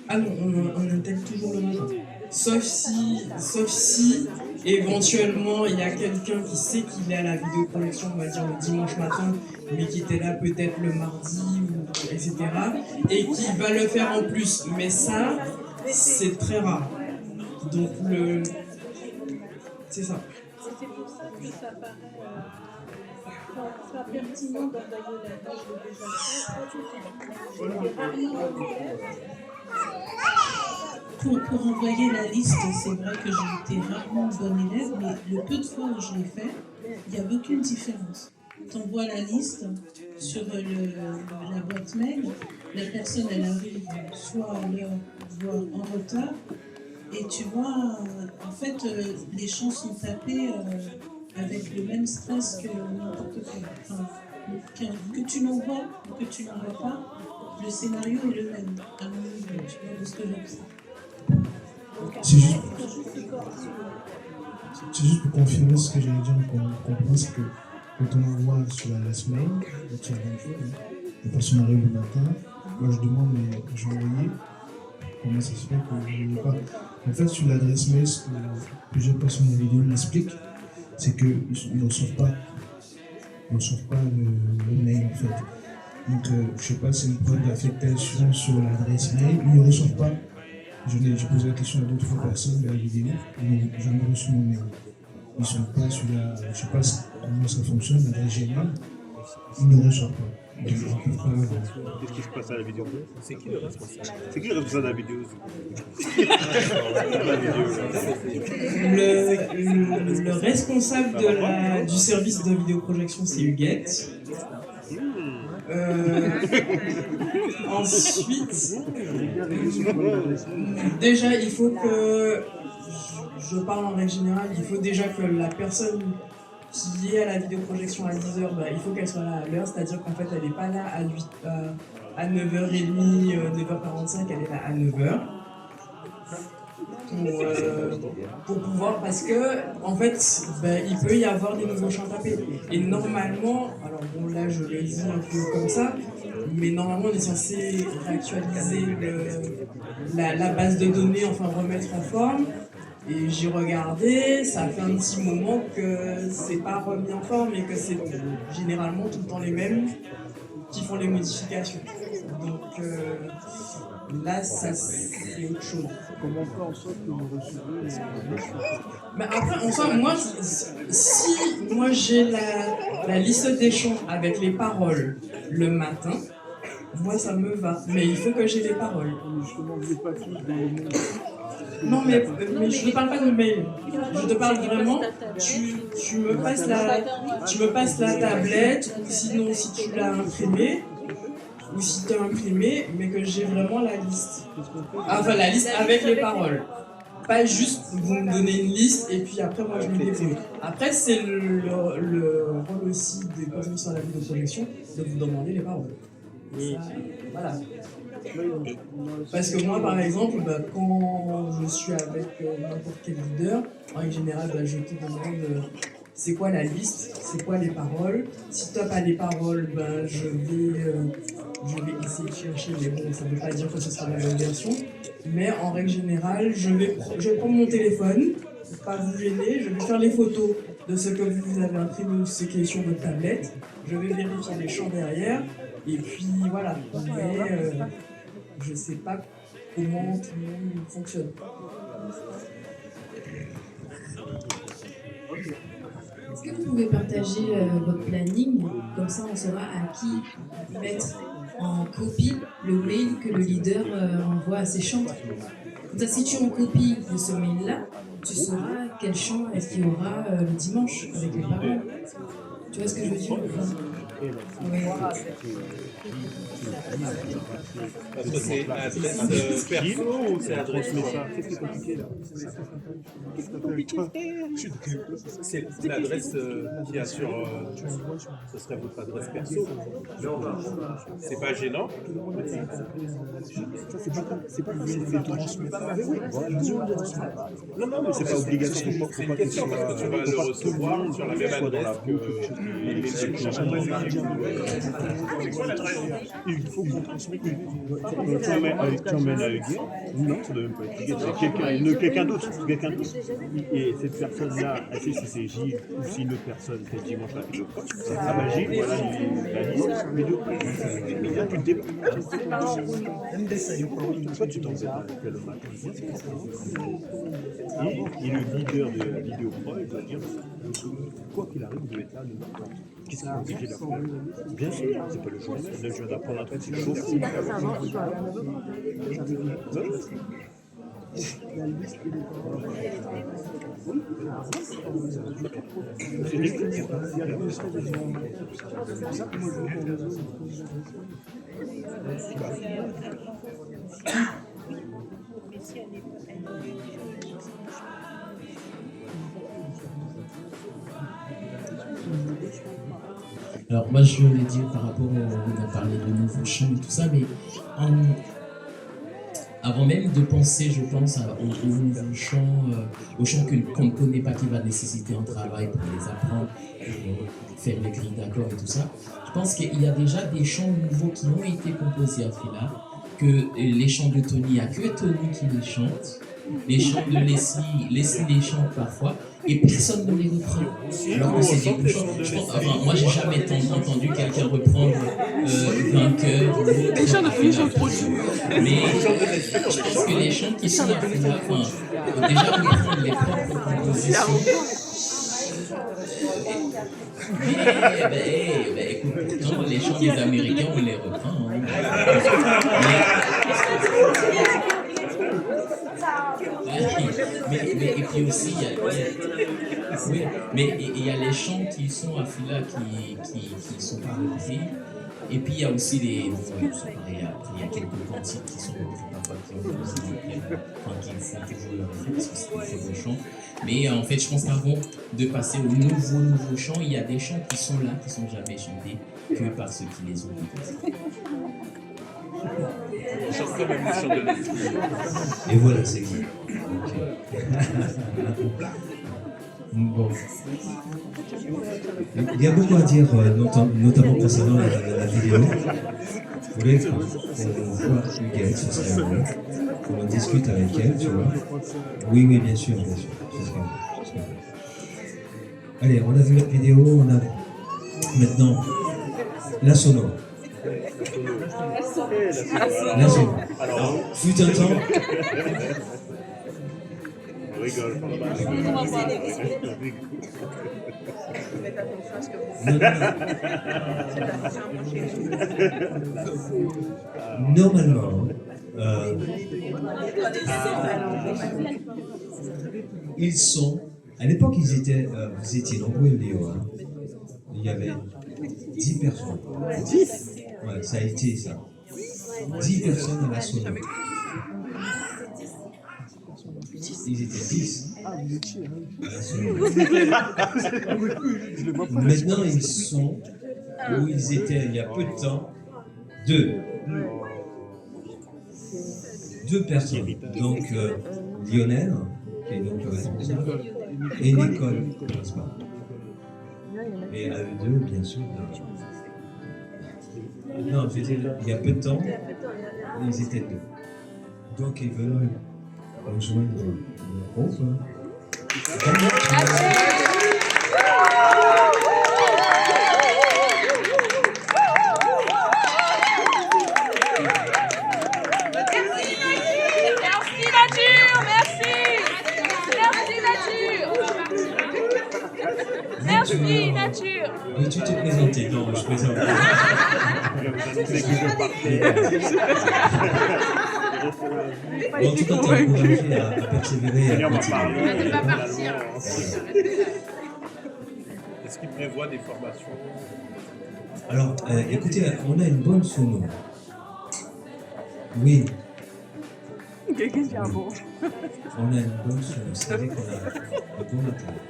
S: Ah non, on intègre toujours le matin. Sauf si éventuellement il y a quelqu'un qui sait qu'il est à la vidéoprojection, on va dire le dimanche matin, mais qui était là peut-être le mardi, etc. et qui va le faire en plus. Mais ça, c'est très rare. Donc c'est ça.
P: C'était pour ça que ça paraît pas pertinent d'envoyer la page
I: Pour envoyer la liste, c'est vrai que j'ai été rarement bonne élève, mais le peu de fois où je l'ai fait, il n'y avait aucune différence. Tu envoies la liste sur la boîte mail, la personne elle arrive soit à l'heure, voire en retard, et tu vois, en fait, les chants sont tapés avec le même stress que n'importe quoi. Enfin, que tu l'envoies ou que tu l'envoies pas, le scénario est le même, à mon niveau, tu vois, de ce que j'observe.
M: C'est juste pour confirmer ce que j'allais dire, qu'on comprend, c'est que quand on envoie sur l'adresse mail, c'est la même chose, la personne arrive le matin, moi je demande, mais j'ai envoyé, comment ça se fait que je ne pas. En fait, sur l'adresse mail, ce que plusieurs personnes dans la vidéo m'expliquent, c'est qu'ils ne reçoivent pas le mail en fait. Donc, je ne sais pas si c'est une preuve d'affectation sur l'adresse mail, ils ne reçoivent pas. J'ai posé la question à d'autres personnes de la vidéo, ils n'ont jamais reçu mon mail. Ils ne sont pas sur la. Je ne sais pas comment ça fonctionne, l'adresse Gmail, ils ne reçoivent pas.
R: Qu'est-ce qui se passe à la vidéo? C'est qui le responsable? C'est qui le responsable de la vidéo?
S: Le responsable du service de vidéoprojection, c'est Huguette. Ensuite, déjà, il faut que, je parle en règle générale, il faut déjà que la personne qui est à la vidéoprojection à 10h, il faut qu'elle soit là à l'heure, c'est-à-dire qu'en fait, elle n'est pas là à 9h30, 9h45, elle est là à 9h. Pour pouvoir, parce que en fait il peut y avoir des nouveaux chants tapés et normalement, alors bon là je le dis un peu comme ça, mais normalement, on est censé réactualiser la base de données, enfin remettre en forme. Et j'ai regardé, ça fait un petit moment que c'est pas remis en forme et que c'est généralement tout le temps les mêmes qui font les modifications. Donc là, ça c'est autre chose.
D: Comment on fait en sorte que vous recevez les
S: Après, enfin, moi, si moi j'ai la liste des chants avec les paroles le matin, moi ça me va. Mais il faut que j'ai les paroles.
D: Justement, vous n'êtes pas tous dans le monde.
S: Non, mais je ne parle pas de mail. Je te parle vraiment, tu me passes la tablette, ou sinon si tu l'as imprimée, ou si tu as imprimé, mais que j'ai vraiment la liste. Enfin, la liste avec les paroles. Pas juste vous me donnez une liste et puis après moi je me débrouille. Après, c'est le rôle aussi des personnes sur la vidéo connexion de vous demander les paroles. Ça, voilà. Parce que moi, par exemple, quand je suis avec n'importe quel leader, en règle générale, je te demande c'est quoi la liste, c'est quoi les paroles. Si tu n'as pas les paroles, je vais essayer de chercher, mais bon, ça ne veut pas dire que ce sera la même version. Mais en règle générale, je vais prendre mon téléphone, pour pas vous gêner, je vais faire les photos de ce que vous avez imprimé ou ce qui est sur votre tablette. Je vais vérifier les champs derrière, et puis voilà. Mais je ne sais pas comment tout le monde fonctionne.
O: Est-ce que vous pouvez partager votre planning? Comme ça, on saura à qui mettre en copie le mail que le leader envoie à ses chants. Comme ça, si tu en copies de ce mail-là, tu sauras quel chant est-ce qu'il y aura le dimanche avec les paroles. Tu vois ce que je veux dire?
D: Parce que c'est adresse perso ou c'est adresse message? Qu'est-ce qui est compliqué là? C'est l'adresse qu'il y a sur. Ce serait votre adresse perso. C'est pas gênant. C'est pas non, non, mais c'est pas obligatoire. C'est une question parce que tu vas le recevoir sur la même adresse
T: il faut qu'on transmette. Tu emmènes à Hugues. Non, ça ne doit même pas être Hugues. Quelqu'un d'autre. Et cette personne-là, elle sait si c'est Gilles ou si une autre personne fait dimanche là. Ah bah Gilles, voilà la liste. Mais là, tu te déplaces. Toi, tu t'en fais le matin. Et le leader de la vidéo pro, il doit dire quoi qu'il arrive, vous devez être là le matin. Qu'est-ce qu'il va obliger d'apprendre? Bien sûr, c'est pas le jour même. Là, je viens d'apprendre un truc, c'est chaud.
L: Alors moi je voulais dire par rapport on a parlé de nouveaux chants et tout ça, mais avant même de penser, je pense, aux nouveaux chants, aux chants qu'on ne connaît pas, qui va nécessiter un travail pour les apprendre, pour faire les grilles d'accords et tout ça, je pense qu'il y a déjà des chants nouveaux qui ont été composés à Fila, que les chants de Tony, il n'y a que Tony qui les chante, les chants de Leslie les chante parfois, et personne ne les reprend. Alors que c'est des chants. Moi, j'ai jamais entendu quelqu'un reprendre Vainqueur ou autre.
K: Les chants de Tony sont trop chauds.
L: Mais je pense que les chants qui sont à Fila, déjà reprendre les propres compositions. Écoute, pourtant, les chants des Américains, on les reprend. Mais et puis aussi, il y a les chants qui sont à Fila qui sont pas repris. Et puis il y a aussi les. Il y a quelques cantiques qui sont repris parfois, qui font toujours leur effet parce que c'est des très beaux chants. Mais en fait, je pense qu'avant de passer aux nouveaux chants, il y a des chants qui sont là, qui sont jamais chantés que par ceux qui les ont composés.
B: Et voilà, c'est qui.
F: Bon. Il y a beaucoup à dire, notamment concernant la vidéo. Je voulais qu'on voit Huguette, ce serait mieux. Qu'on en discute avec elle, tu vois. Oui, bien sûr, ce serait mieux. Allez, on a vu la vidéo, on a maintenant la sono. La sono. Alors, fut un temps. Normalement, ils sont. À l'époque, vous étiez nombreux, Léo. Hein. Il y avait 10 personnes. 10 ? Ouais, ça a été ça. 10 personnes à la sono. Ils étaient 10 à la sono. Maintenant, ils sont où ils étaient il y a peu de temps, 2. 2 personnes. Donc, Lionel, qui est donc le responsable, et Nicole, n'est-ce pas? Et à eux deux, bien sûr. Non, je veux dire, il y a peu de temps, ils étaient 2. Donc, ils veulent rejoindre le groupe.
K: Merci, nature.
F: Peux-tu te présenter? Non, je présente. En tout cas, tu es encouragé à persévérer et à continuer.
P: Tu vas partir.
D: Est-ce qu'il prévoit des formations?
F: Alors, écoutez, on a une bonne sono. Oui.
K: Quelqu'un qui a un bon.
F: On a une bonne sono. C'est-à-dire qu'on a un bon matériel.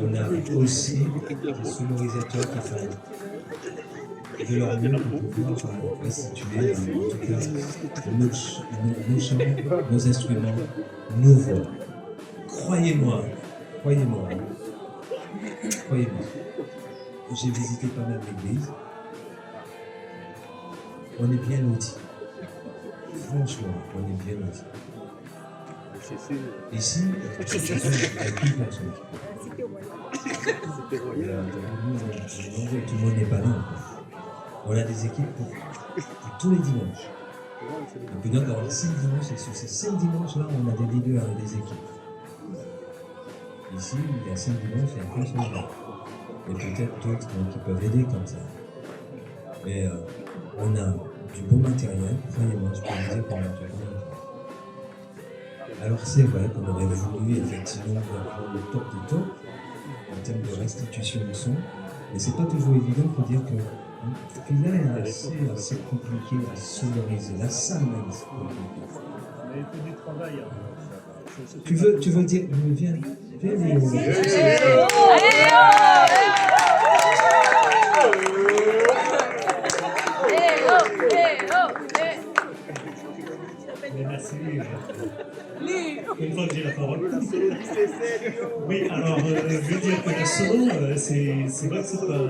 F: On a aussi des sonorisateurs qui font de leur mieux pour pouvoir restituer, en tout cas, nos chants, nos instruments, nos voix. Croyez-moi, j'ai visité pas mal d'églises. On est bien lotis. Franchement, on est bien lotis. Ici, il y a plus personne. Tout le monde n'est pas là. On a des équipes pour tous les dimanches. On peut donc avoir 5 dimanches, et sur ces 5 dimanches-là, on a des leaders et des équipes. Ici, il y a 5 dimanches, il y a qu'un seul gars. Et peut-être d'autres qui peuvent aider comme ça. Mais on a du bon matériel, croyez-moi, je peux vous dire qu'on a du bon matériel. Alors c'est vrai qu'on aurait voulu effectivement avoir le top du top en termes de restitution de son, mais c'est pas toujours évident pour dire que là est assez compliqué à sonoriser. La salle même c'est compliqué.
T: Mais il faut du travail.
F: Tu veux dire, viens Léo.
G: Merci. Une fois que j'ai la parole. Oui, alors, je veux dire que la solo, c'est vrai que c'est pas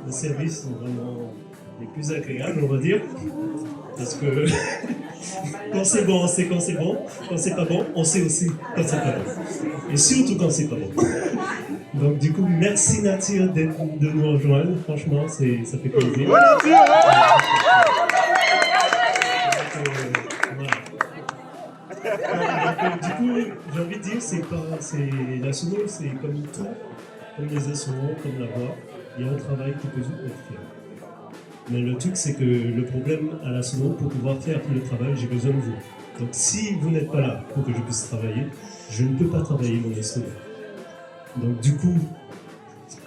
G: le service vraiment les plus agréables, on va dire. Parce que quand c'est bon, on sait quand c'est bon. Quand c'est pas bon, on sait aussi quand c'est pas bon. Et surtout quand c'est pas bon. Donc du coup, merci Nature de nous rejoindre. Franchement, ça fait plaisir. Du coup, j'ai envie de dire, la sono, c'est comme tout, comme les instruments, comme la voix. Il y a un travail qui peut être fait. Mais le truc, c'est que le problème à la sono, pour pouvoir faire tout le travail, j'ai besoin de vous. Donc si vous n'êtes pas là pour que je puisse travailler, je ne peux pas travailler mon instrument. Donc du coup,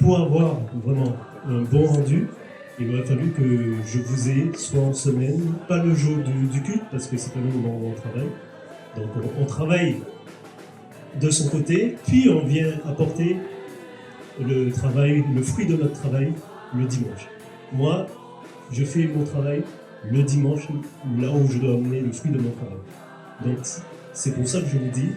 G: pour avoir vraiment un bon rendu, il aurait fallu que je vous ai soit en semaine, pas le jour du culte, parce que c'est pas le moment où on travaille. Donc on travaille de son côté, puis on vient apporter le travail, le fruit de notre travail, le dimanche. Moi, je fais mon travail le dimanche, là où je dois amener le fruit de mon travail. Donc c'est pour ça que je vous dis,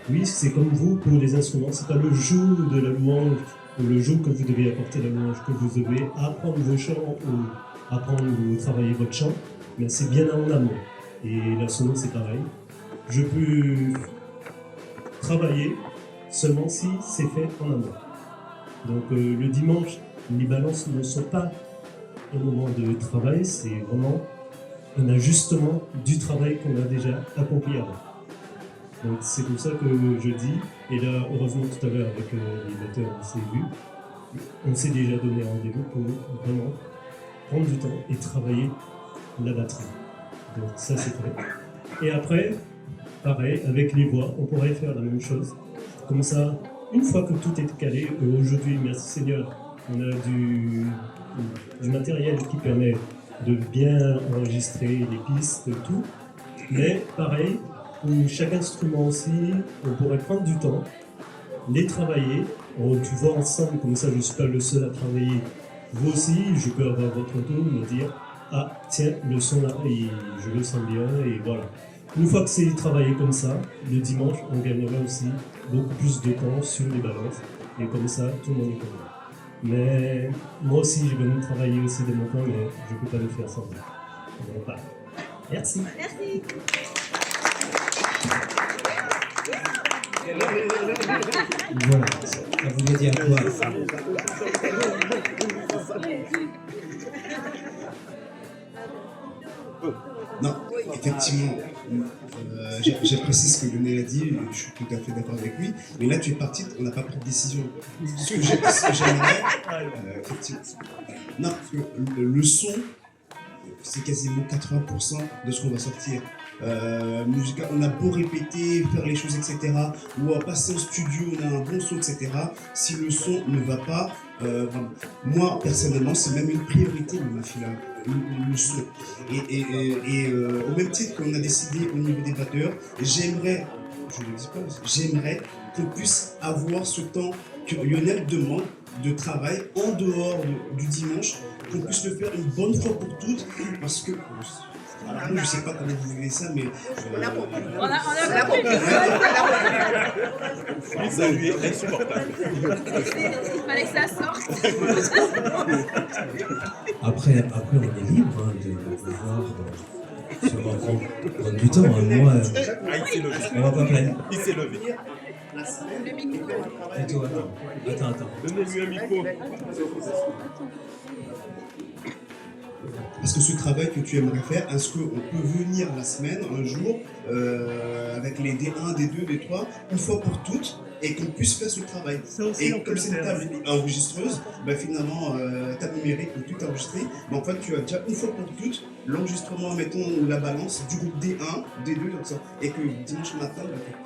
U: oui, c'est comme vous pour les instruments, c'est pas le jour de la louange ou le jour que vous devez apporter la louange, que vous devez apprendre vos chants ou apprendre ou travailler votre chant, mais c'est bien en amont. Et la sono, c'est pareil. Je peux travailler seulement si c'est fait en amont. Donc le dimanche, les balances ne sont pas un moment de travail, c'est vraiment un ajustement du travail qu'on a déjà accompli avant. Donc c'est pour ça que je dis, et là heureusement tout à l'heure avec les batteurs on s'est vu, on s'est déjà donné rendez-vous pour vraiment prendre du temps et travailler la batterie. Donc ça c'est vrai. Et après, pareil, avec les voix, on pourrait faire la même chose. Comme ça, une fois que tout est calé, aujourd'hui, merci Seigneur, on a du matériel qui permet de bien enregistrer les pistes, tout. Mais pareil, pour chaque instrument aussi, on pourrait prendre du temps, les travailler, tu vois ensemble, comme ça je ne suis pas le seul à travailler. Vous aussi, je peux avoir votre tour, me dire, ah tiens, le son là, je le sens bien, et voilà. Une fois que c'est travaillé comme ça, le dimanche, on gagnera aussi beaucoup plus de temps sur les balances, et comme ça, tout le monde est content. Mais moi aussi, j'ai besoin de travailler aussi de mon temps, mais je ne peux pas le faire sans vous. Donc, voilà. Merci.
P: Merci.
F: Voilà, ça voulait dire quoi?
N: Non, effectivement, j'apprécie ce que Lionel a dit, je suis tout à fait d'accord avec lui, mais là tu es parti, on n'a pas pris de décision. Ce que j'aimerais, effectivement, non, parce que le son, c'est quasiment 80% de ce qu'on va sortir. Musical, on a beau répéter, faire les choses, etc., ou à passer au studio, on a un bon son, etc., si le son ne va pas, moi personnellement c'est même une priorité de ma fille là, le son. Et au même titre qu'on a décidé au niveau des batteurs, j'aimerais, je ne le dis pas, j'aimerais qu'on puisse avoir ce temps que Lionel demande de travail en dehors du dimanche, qu'on puisse le faire une bonne fois pour toutes, parce que alors, je ne sais pas comment vous vivez ça, mais
P: On a compris.
R: Ça lui est insupportable.
P: Il fallait que ça sorte.
F: Après on est libre de pouvoir se prendre du temps. Moi, on va pas planer.
R: Il s'est levé.
P: Le micro.
F: Et toi, attends.
R: Donnez-lui un micro.
N: Parce que ce travail que tu aimerais faire, est-ce qu'on peut venir la semaine, un jour, avec les D1, D2, D3, une fois pour toutes, et qu'on puisse faire ce travail. Et comme c'est une table enregistreuse, finalement, table numérique où tout est enregistré, en fait, tu as déjà une fois pour toutes l'enregistrement, mettons, la balance du groupe D1, D2, comme ça. Et que dimanche matin,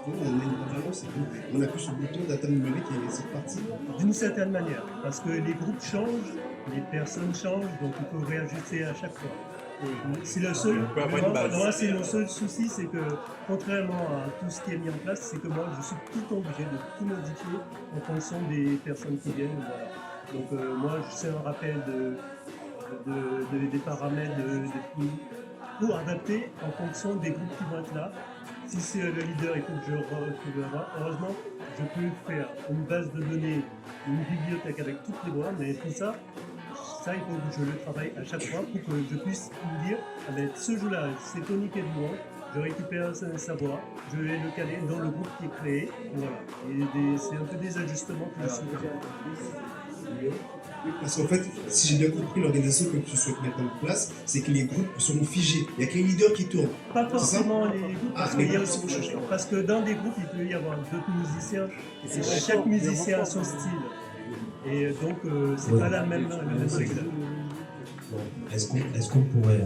N: on a une balance, on appuie sur le bouton de la table numérique et c'est parti.
U: D'une certaine manière, parce que les groupes changent, les personnes changent, donc il faut réajuster à chaque fois. C'est le seul. Moi, c'est mon seul souci, c'est que contrairement à tout ce qui est mis en place, c'est que moi, je suis tout obligé de tout modifier en fonction des personnes qui viennent. Voilà. Donc moi, je fais un rappel des paramètres pour adapter en fonction des groupes qui vont être là. Si c'est le leader, il faut que je avoir. Heureusement, je peux faire une base de données, une bibliothèque avec toutes les voix, mais tout ça, il faut que je le travaille à chaque fois pour que je puisse me dire, ce jeu-là, c'est Tony qui est du monde, je récupère sa voix, je vais le caler dans le groupe qui est créé, voilà. Et c'est un peu des ajustements que je suis faire.
N: Parce qu'en fait, si j'ai bien compris l'organisation que tu souhaites mettre en place, c'est que les groupes seront figés. Il n'y a que les leaders qui tournent.
U: Pas forcément les groupes, parce,
N: les
U: groupes
N: groupes
U: aussi, parce que dans des groupes, il peut y avoir d'autres musiciens, et chaque musicien a son style. Et donc, c'est pas la même règle.
F: Bon, est-ce qu'on pourrait,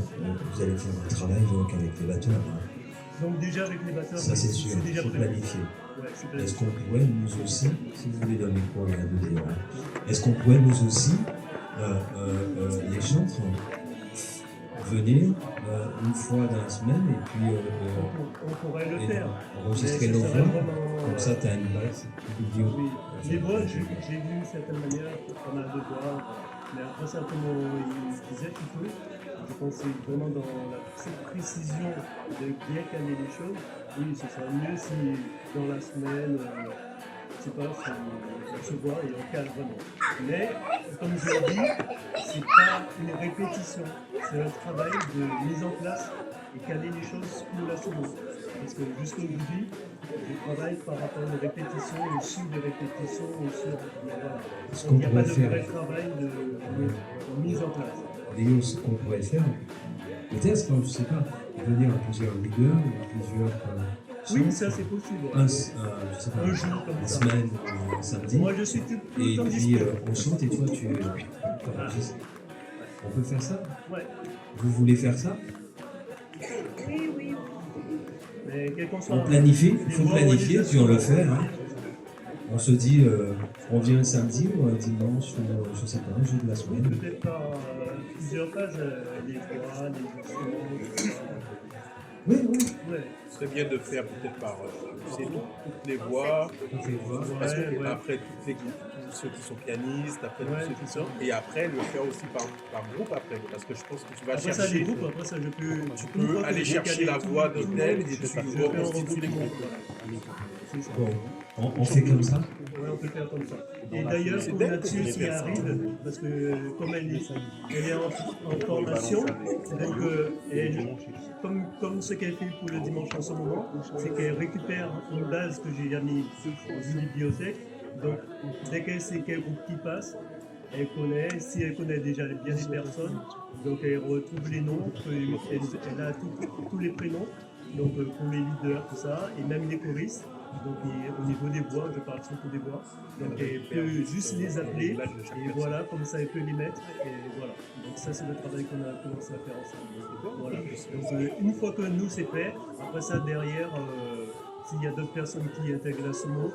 F: vous allez faire un travail donc avec les batteurs
U: Donc déjà avec les batteurs,
F: ça c'est sûr, il faut planifier. Ouais, est-ce qu'on pourrait nous aussi, si vous voulez donner quoi à donner, est-ce qu'on pourrait nous aussi, les chantres, venir une fois dans la semaine et puis
U: on pourrait le faire.
F: Enregistrer nos voix, comme ça tu as une base vidéo.
U: Oui. Les voix, j'ai vu d'une certaine manière pas mal de voix, mais après ça, comme il disait un peu, je pense que c'est vraiment dans cette précision de bien caler les choses.
T: Oui, ce serait mieux si dans la semaine, je sais pas, si on se voit et on cale vraiment. Mais, comme je l'ai dit, c'est pas une répétition, c'est un travail de mise en place et caler les choses pour la seconde. Parce que jusqu'aujourd'hui, je travaille par rapport aux répétitions, au chiffre de répétitions, voilà.
F: Ce
T: Donc
F: qu'on
T: il n'y a pas
F: pourrait
T: de
F: faire.
T: vrai travail de mise en place.
F: Léo, ce qu'on pourrait faire, peut-être, je ne sais pas, venir à plusieurs leaders, plusieurs.
T: Oui, ça c'est possible.
F: Je sais pas,
T: Un jour comme
F: une
T: ça.
F: semaine, un samedi.
T: Moi je suis tout
F: Et
T: le temps
F: puis
T: dispo.
F: on chante et toi tu. On peut faire ça?
T: Ouais.
F: Vous voulez faire ça?
T: Oui, oui. Mais quel qu'on soit.
F: On planifie, il faut
T: les
F: planifier, puis on le fait.
T: organisations,
F: Hein. On se dit, on vient un samedi ou un dimanche, ou je sais pas, un jour de la semaine.
T: Peut-être par plusieurs phases, les voix, les instruments.
F: Oui, oui.
T: Ouais.
D: Ce serait bien de faire peut-être par c'est toutes les voix, parce que
T: Ouais.
D: après tous ceux qui sont pianistes, après
T: Ouais,
D: tous ceux qui
T: c'est
D: sont.
T: ça.
D: Et après le faire aussi par groupe après, parce que je pense que tu vas
T: Après ça,
D: chercher.
T: les groupes, après ça, je peux.
D: Tu
T: une
D: peux
T: fois que
D: aller
T: j'ai
D: chercher
T: calé
D: la
T: tout-
D: voix
T: tout
D: de
T: le
D: tel
T: monde,
D: et
T: je
D: tu
T: peux
D: reconstitues les groupes.
T: C'est ça.
F: Bon, on fait comme ça?
T: Ouais, on peut faire comme ça. Et d'ailleurs,
D: C'est
T: pour
D: d'elle
T: là-dessus
D: que
T: qui
D: je
T: arrive, parce que comme elle est en formation, donc comme ce qu'elle fait pour le dimanche en ce moment, c'est qu'elle récupère une base que j'ai déjà mis dans une bibliothèque. Donc dès qu'elle sait quel groupe qui passe, elle connaît, si elle connaît déjà bien les personnes, donc elle retrouve les noms, elle a tous les prénoms, donc pour les leaders, tout ça, et même les choristes. Donc au niveau des voix, je parle surtout des voix. Donc elle peut juste les appeler et voilà, comme ça elle peut les mettre et voilà. Donc ça c'est le travail qu'on a commencé à faire ensemble. Voilà. Donc une fois que nous c'est fait, après ça derrière, s'il y a d'autres personnes qui intègrent la SOMO,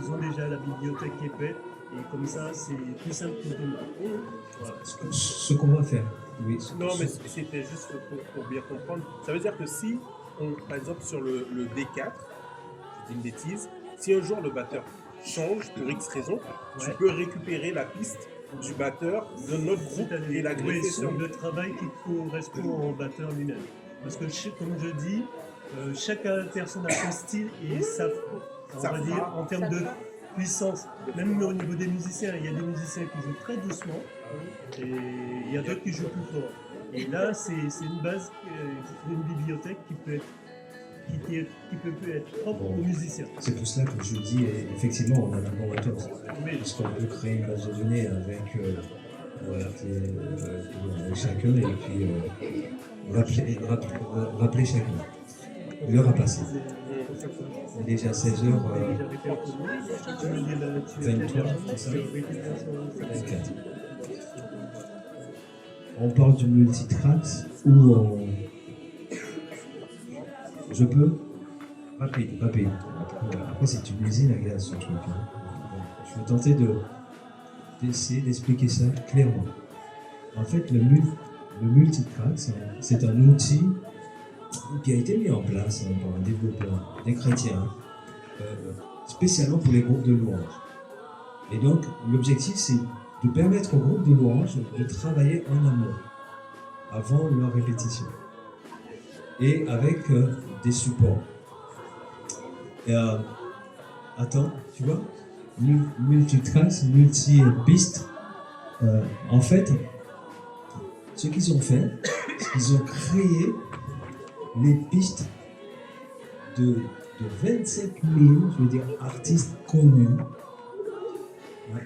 T: ils ont déjà la bibliothèque qui est faite et comme ça c'est plus simple pour tout le monde. Voilà.
F: Ce qu'on va faire, oui.
D: Non, mais c'était juste pour bien comprendre. Ça veut dire que si, par exemple, sur le D4, je dis une bêtise, si un jour le batteur change pour X raison, tu peux récupérer la piste du batteur de notre groupe et la greffer
T: Oui,
D: sur
T: le travail qui correspond au batteur lui-même. Parce que, comme je dis, chaque personne a son style et on va dire, en termes de puissance, même au niveau des musiciens, il y a des musiciens qui jouent très doucement et il y a d'autres qui jouent plus fort. Et là, c'est une base, une bibliothèque qui peut être propre aux musiciens.
F: C'est pour cela que je dis, effectivement, on a un laboratoire.
T: Oui.
F: Parce qu'on peut créer une base de données avec chacun et puis rappeler chacun. L'heure a passé. Il est déjà 16h23, c'est ça? 24. On parle du multitracks ou je peux? Rapide. Après, c'est une usine à gaz, ce truc. Hein. Je vais tenter d'essayer d'expliquer ça clairement. En fait, le multitrack, c'est un outil qui a été mis en place par un développeur, des chrétiens, spécialement pour les groupes de louanges. Et donc, l'objectif, c'est de permettre aux groupes de louanges de travailler en amont, avant leur répétition, et avec des supports. Attends, tu vois, multitracks, multi-pistes. En fait, ce qu'ils ont fait, c'est qu'ils ont créé les pistes de 27 000, je veux dire, artistes connus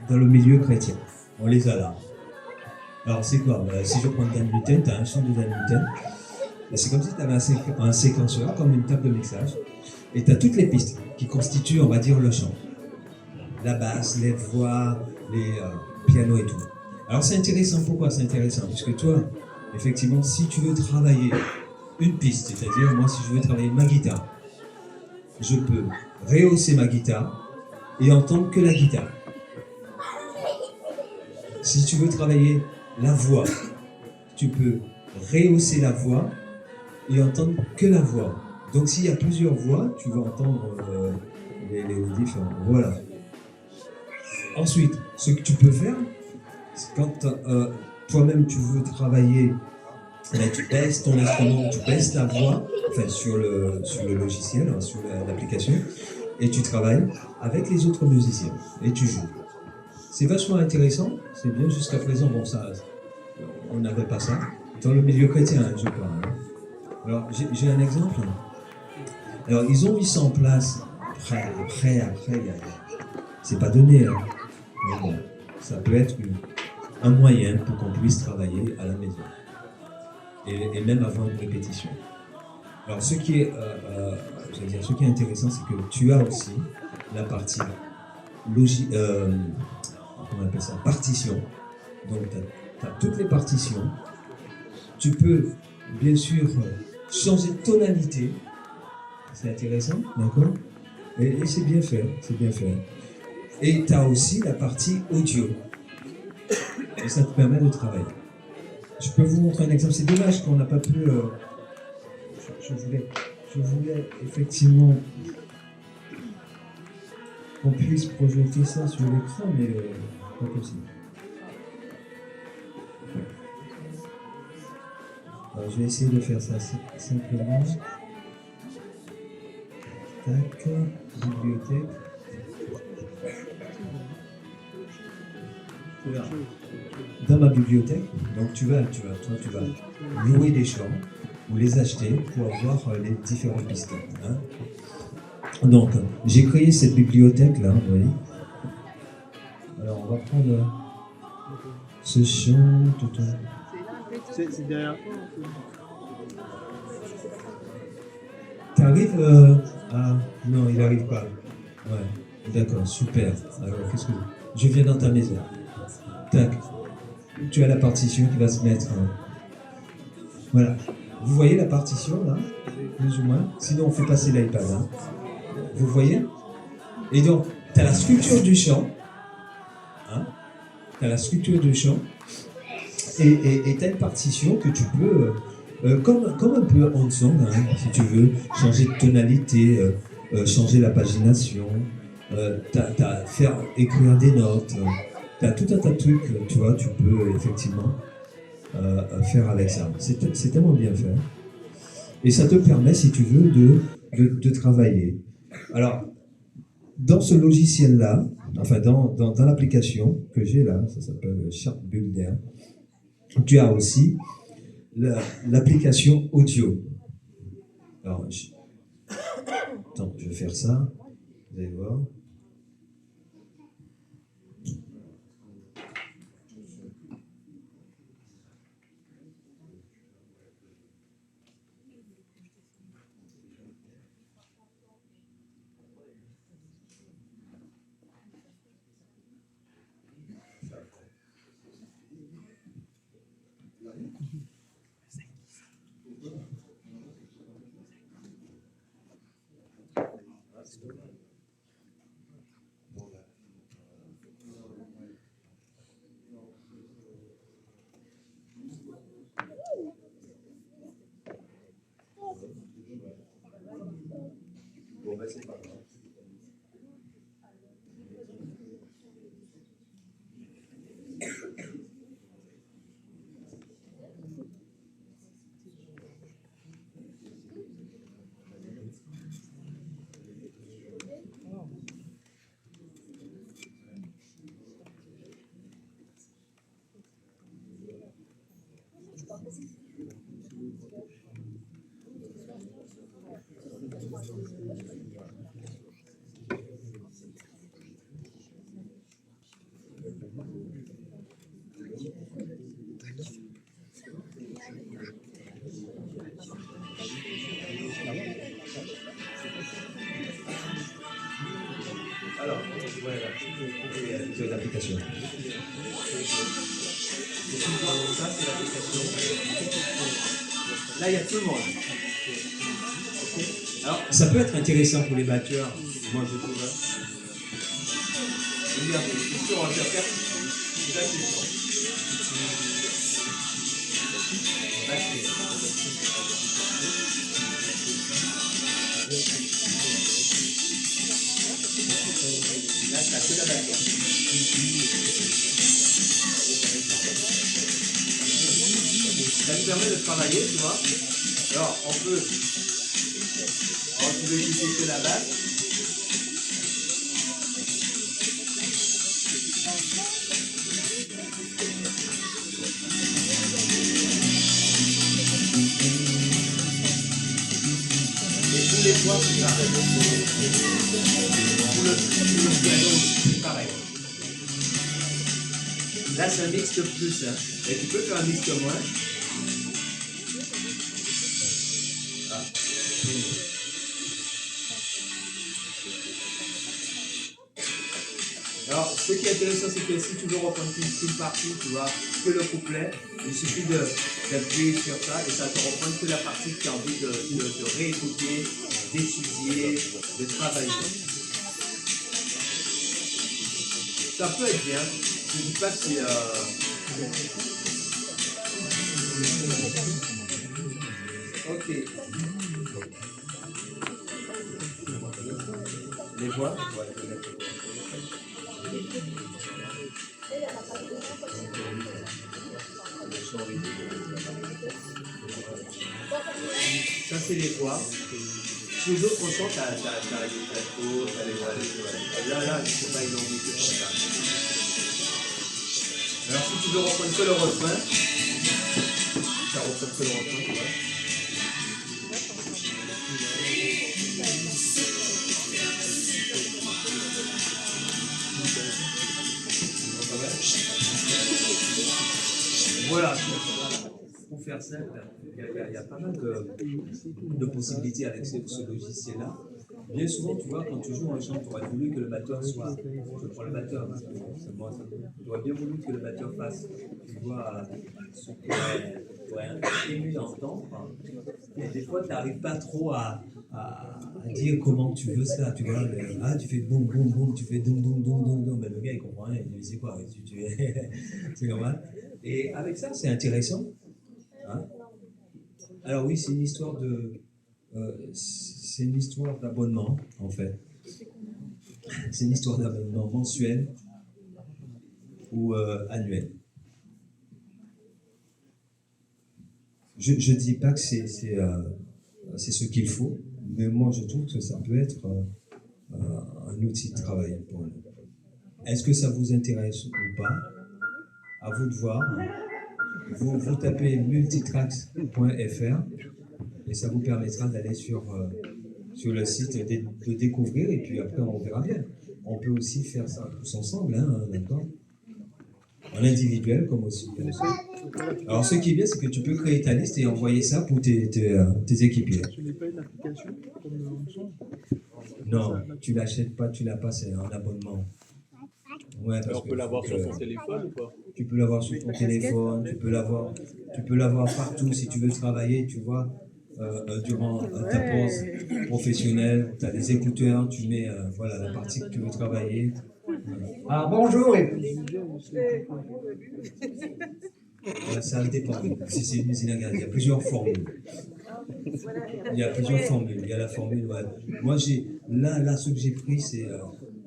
F: dans le milieu chrétien. On les a là. Alors c'est quoi? Si je prends Dan Luten, tu as un chant de Dan Luten. C'est comme si tu avais un séquenceur, comme une table de mixage, et tu as toutes les pistes qui constituent, on va dire, le chant. La basse, les voix, les pianos et tout. Alors c'est intéressant, pourquoi c'est intéressant? Parce que toi, effectivement, si tu veux travailler une piste, c'est-à-dire moi si je veux travailler ma guitare, je peux rehausser ma guitare et entendre que la guitare. Si tu veux travailler la voix, tu peux rehausser la voix et entendre que la voix. Donc s'il y a plusieurs voix, tu vas entendre les différents. Voilà. Ensuite, ce que tu peux faire, c'est quand toi-même tu veux travailler Mais tu baisses ton instrument, tu baisses ta voix, enfin sur le logiciel, hein, sur l'application, et tu travailles avec les autres musiciens, et tu joues. C'est vachement intéressant, c'est bien jusqu'à présent, bon ça, on n'avait pas ça, dans le milieu chrétien, hein, je parle. Hein. Alors j'ai un exemple. Alors ils ont mis ça en place, après, c'est pas donné, hein. Mais bon, ça peut être un moyen pour qu'on puisse travailler à la maison. Et même avant une répétition. Alors ce qui est intéressant, c'est que tu as aussi la partie comment on appelle ça, partition. Donc tu as toutes les partitions. Tu peux bien sûr changer de tonalité. C'est intéressant, d'accord? Et c'est bien fait, c'est bien fait. Et tu as aussi la partie audio. Et ça te permet de travailler. Je peux vous montrer un exemple. C'est dommage qu'on n'a pas pu... Je voulais effectivement qu'on puisse projeter ça sur l'écran, mais pas possible. Alors, je vais essayer de faire ça simplement. Tac, bibliothèque. Voilà. Dans ma bibliothèque, donc tu vas louer des chants ou les acheter pour avoir les différentes pistes. Hein. Donc, j'ai créé cette bibliothèque-là, vous voyez. Alors, on va prendre ce chant, tout.
T: C'est derrière.
F: T'arrives à... Non, il n'arrive pas. Ouais, d'accord, super. Alors, qu'est-ce que... Je viens dans ta maison. Tac. Tu as la partition qui va se mettre. Hein. Voilà. Vous voyez la partition là, plus ou moins. Sinon, on fait passer l'iPad. Hein. Vous voyez? Et donc, tu as la structure du chant. Hein. Tu as la structure du chant. Et tu as une partition que tu peux, comme un peu en song, hein, si tu veux, changer de tonalité, changer la pagination, faire écrire des notes. Tu as tout un tas de trucs, tu vois, tu peux effectivement faire avec ça. C'est tellement bien fait. Et ça te permet, si tu veux, de travailler. Alors, dans ce logiciel-là, enfin dans l'application que j'ai là, ça s'appelle Sharp Builder, tu as aussi l'application audio. Alors, attends, je vais faire ça, vous allez voir. Bon, ben c'est pas grave. Alors, voilà, c'est l'application. Ça, c'est l'application. Là, il y a tout le monde. Okay. Alors, ça peut être intéressant pour les batteurs, moi je trouve. Regardez, ici on va faire 4. Là, c'est bon. Là, ça fait la batterie.
J: Ça te permet de travailler, tu vois. Alors, on peut... Alors, tu veux utiliser que la basse. Et tous les poids, c'est pareil. Tout le piano, c'est pareil. Là, c'est un mixte plus, hein. Et tu peux faire un mixte moins. Ah. Alors, ce qui est intéressant, c'est que si tu veux reprendre une partie, tu vois, que le couplet, il suffit d'appuyer sur ça et ça te reprend que la partie que tu as envie de réécouter, d'étudier, de travailler. Ça peut être bien. Je ne dis pas que c'est... Ok. Les voix? Ça, c'est les voix. Sur les autres chants, t'as les plateaux, t'as les voix. Là, je sais pas, ils ont mis que comme ça. Alors, si tu veux reprendre que le refrain, ça reprend que le refrain, tu vois. Voilà, pour faire simple, il y a pas mal de possibilités avec ce logiciel-là. Bien souvent, tu vois, quand tu joues un chant, tu aurais voulu que le batteur soit... Je prends le batteur, tu aurais bien voulu que le batteur fasse, tu vois, ce que tu aurais aimé entendre. Et des fois, tu n'arrives pas trop à dire comment tu veux ça, tu vois. Tu fais boum, boum, boum, tu fais doum, doum, doum, doum, doum. Mais le gars, il comprend rien, il dit, c'est quoi, c'est normal. Et avec ça, c'est intéressant. Hein? Alors oui, c'est une histoire d'abonnement, en fait. C'est une histoire d'abonnement mensuel ou annuel. Je ne dis pas que c'est ce qu'il faut, mais moi je trouve que ça peut être un outil de travail pour nous. Est-ce que ça vous intéresse ou pas? À vous de voir. Vous tapez multitracks.fr et ça vous permettra d'aller sur le site, de découvrir, et puis après on verra bien. On peut aussi faire ça tous ensemble, hein, d'accord? En individuel comme aussi. Alors ce qui est bien, c'est que tu peux créer ta liste et envoyer ça pour tes équipiers.
T: Ce n'est pas une application comme ensemble?
J: Non, tu l'achètes pas, tu l'as pas, c'est un abonnement. Ouais,
T: on peut l'avoir sur son téléphone ou pas?
J: Tu peux l'avoir sur ton téléphone, tu peux l'avoir partout si tu veux travailler, tu vois, durant ta pause professionnelle, tu as des écouteurs, tu mets voilà, la partie que tu veux travailler.
C: Ah bonjour.
J: Ça dépend. Si c'est une usine à gaz, il y a plusieurs formules. Il y a la formule, ouais. Moi, là, ce que j'ai pris, c'est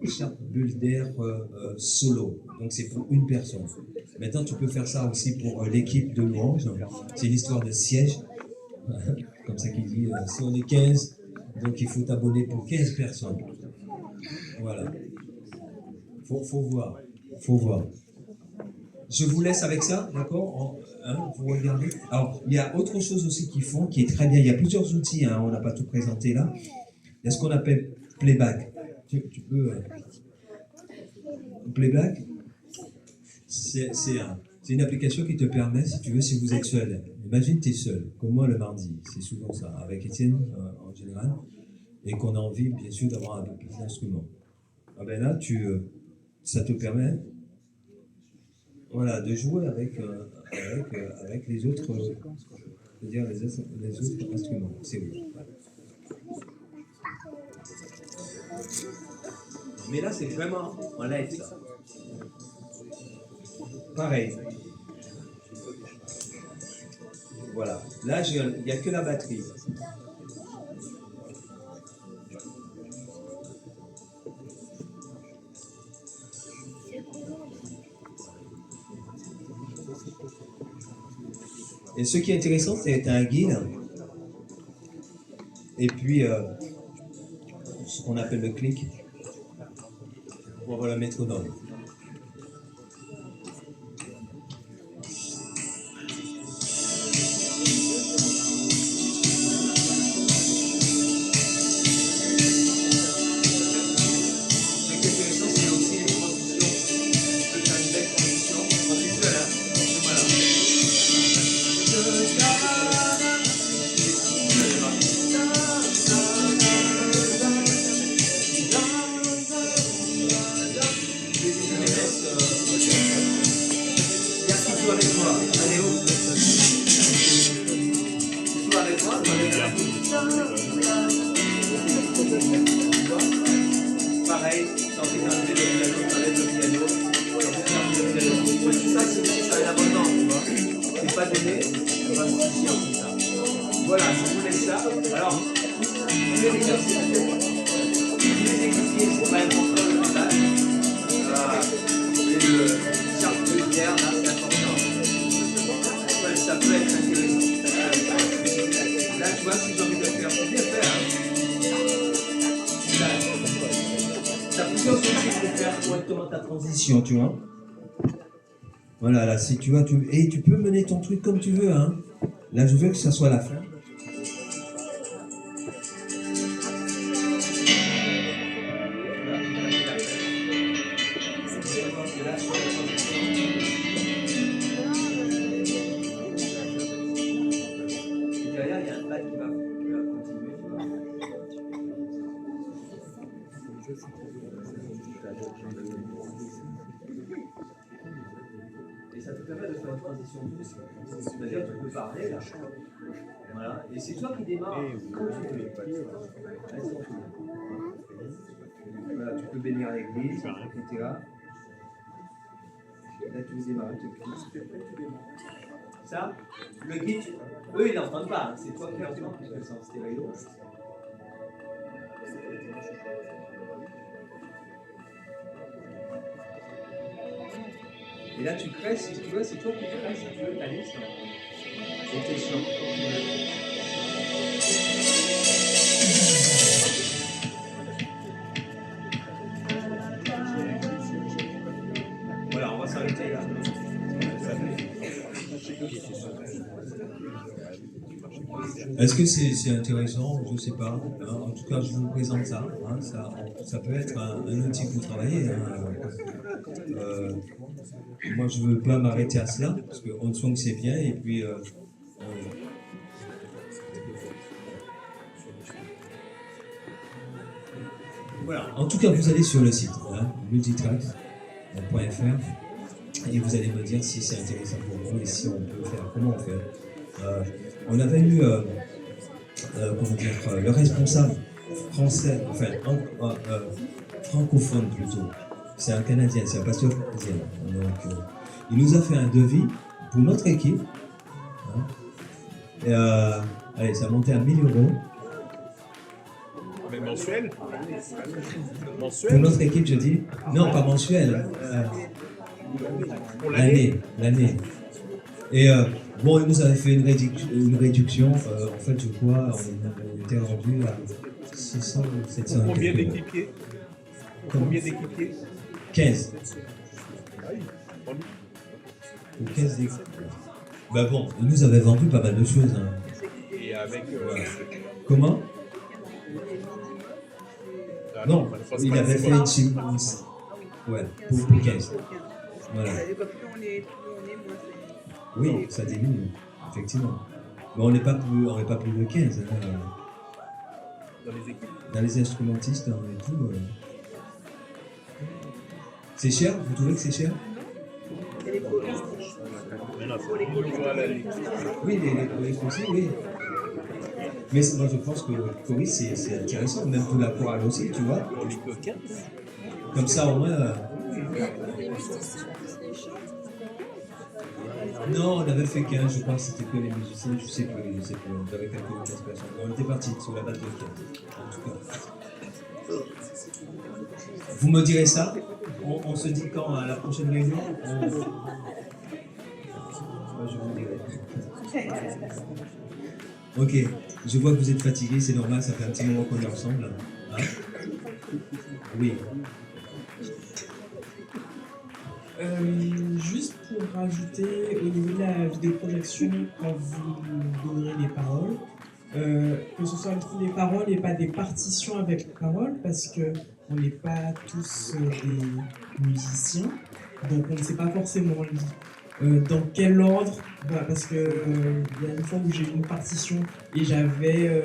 J: Sharp Builder Solo. Donc, c'est pour une personne. Maintenant, tu peux faire ça aussi pour l'équipe de louange. C'est une histoire de siège. Comme ça qu'il dit, si on est 15, donc il faut t'abonner pour 15 personnes. Voilà. Faut voir. Je vous laisse avec ça, d'accord? Vous regardez. Alors, il y a autre chose aussi qu'ils font, qui est très bien. Il y a plusieurs outils, hein, on n'a pas tout présenté là. Il y a ce qu'on appelle Playback. Tu peux... Playback, c'est une application qui te permet, si tu veux, si vous êtes seul. Imagine, tu es seul, comme moi le mardi. C'est souvent ça, avec Étienne en général. Et qu'on a envie, bien sûr, d'avoir un peu plus d'instruments. Ah ben là, ça te permet... Voilà, de jouer avec les autres, c'est-à-dire les autres instruments. C'est oui. Mais là, c'est vraiment en live, ça. Pareil. Voilà. Là, il n'y a que la batterie.
F: Et ce qui est intéressant, c'est que tu as un guide, et puis ce qu'on appelle le clic, pour avoir le métronome.
J: Pareil, sans décanter le piano, t'enlèves le piano, ça c'est aussi ça, l'abondance, tu vois. C'est pas donné, on va se soucier comme ça. Voilà, je vous laisse ça. Alors, tous les exercices, c'est pas important le métal. Et le cercle de bière, là, c'est important. Ouais, ça peut être intéressant. Là, tu vois, si j'ai envie de le faire, c'est bien faire. T'as plusieurs solutions pour faire correctement ta transition, tu vois. Voilà, là, si tu vois, et tu peux mener ton truc comme tu veux, hein. Là, je veux que ça soit la fin. Derrière, il y a un pad qui va continuer, tu vois. Et ça te permet de faire une transition douce. C'est-à-dire que tu peux parler là. Voilà. Et c'est toi qui démarres quand tu veux. Voilà, tu peux bénir l'église, etc. Là, tu veux démarrer, tu démarres. Ça, le guide, eux ils n'entendent pas, hein. C'est toi qui entends puisque c'est en stéréo. Et là, tu crées, si tu veux, c'est toi qui crées, si tu veux, ta liste. Et tes chants. Voilà, on va s'arrêter là. Est-ce que c'est intéressant? Je ne sais pas. Hein. En tout cas, je vous présente ça. Hein. Ça peut être un outil pour travailler. Hein. Moi, je ne veux pas m'arrêter à cela, parce qu'on sent que c'est bien, et puis... voilà. En tout cas, vous allez sur le site, hein, multitrack.fr, et vous allez me dire si c'est intéressant pour vous, et si on peut faire, comment on fait. On avait eu, comment dire, le responsable français, enfin, francophone plutôt. C'est un Canadien, c'est un pasteur canadien. Donc, il nous a fait un devis pour notre équipe. Hein. Et, allez, ça a monté à 1 000 €.
D: Mais mensuel? Mensuel?
F: Pour notre équipe, je dis. Non, pas mensuel.
D: Pour l'année.
F: L'année. Et bon, il nous avait fait une réduction. En fait, je crois, on était rendu à 600 ou 700.
D: Combien d'équipiers? Combien d'équipiers?
F: 15. Ou 15 d'équipiers. Ben bon, il nous avait vendu pas mal de choses. Hein.
D: Et avec...
F: Comment?
D: Ah
F: non, il avait fait une sim. Ouais, pour 15. Voilà. Oui, ça diminue, effectivement. Mais on n'est pas plus de 15. Hein.
D: Dans les équipes?
F: Dans les instrumentistes et tout. C'est cher? Vous trouvez que c'est cher? Oui, les aussi, oui. Mais moi je pense que le choriste c'est intéressant, même pour la chorale aussi, tu vois. Comme ça au moins. Non, on avait fait 15, je crois que c'était que les musiciens, je sais plus, on avait calculé 15 personnes. On était parti sur la base de 15, en tout cas. Vous me direz ça? On se dit quand à la prochaine réunion? Moi, je vous dirai. Ok, je vois que vous êtes fatigué, c'est normal, ça fait un petit moment qu'on est ensemble. Hein? Oui.
S: Juste pour rajouter au niveau de la vidéoprojection, quand vous donnerez les paroles, que ce soit des paroles et pas des partitions avec les paroles, parce qu'on n'est pas tous des musiciens, donc on ne sait pas forcément dans quel ordre, parce que il y a une fois où j'ai eu une partition et j'avais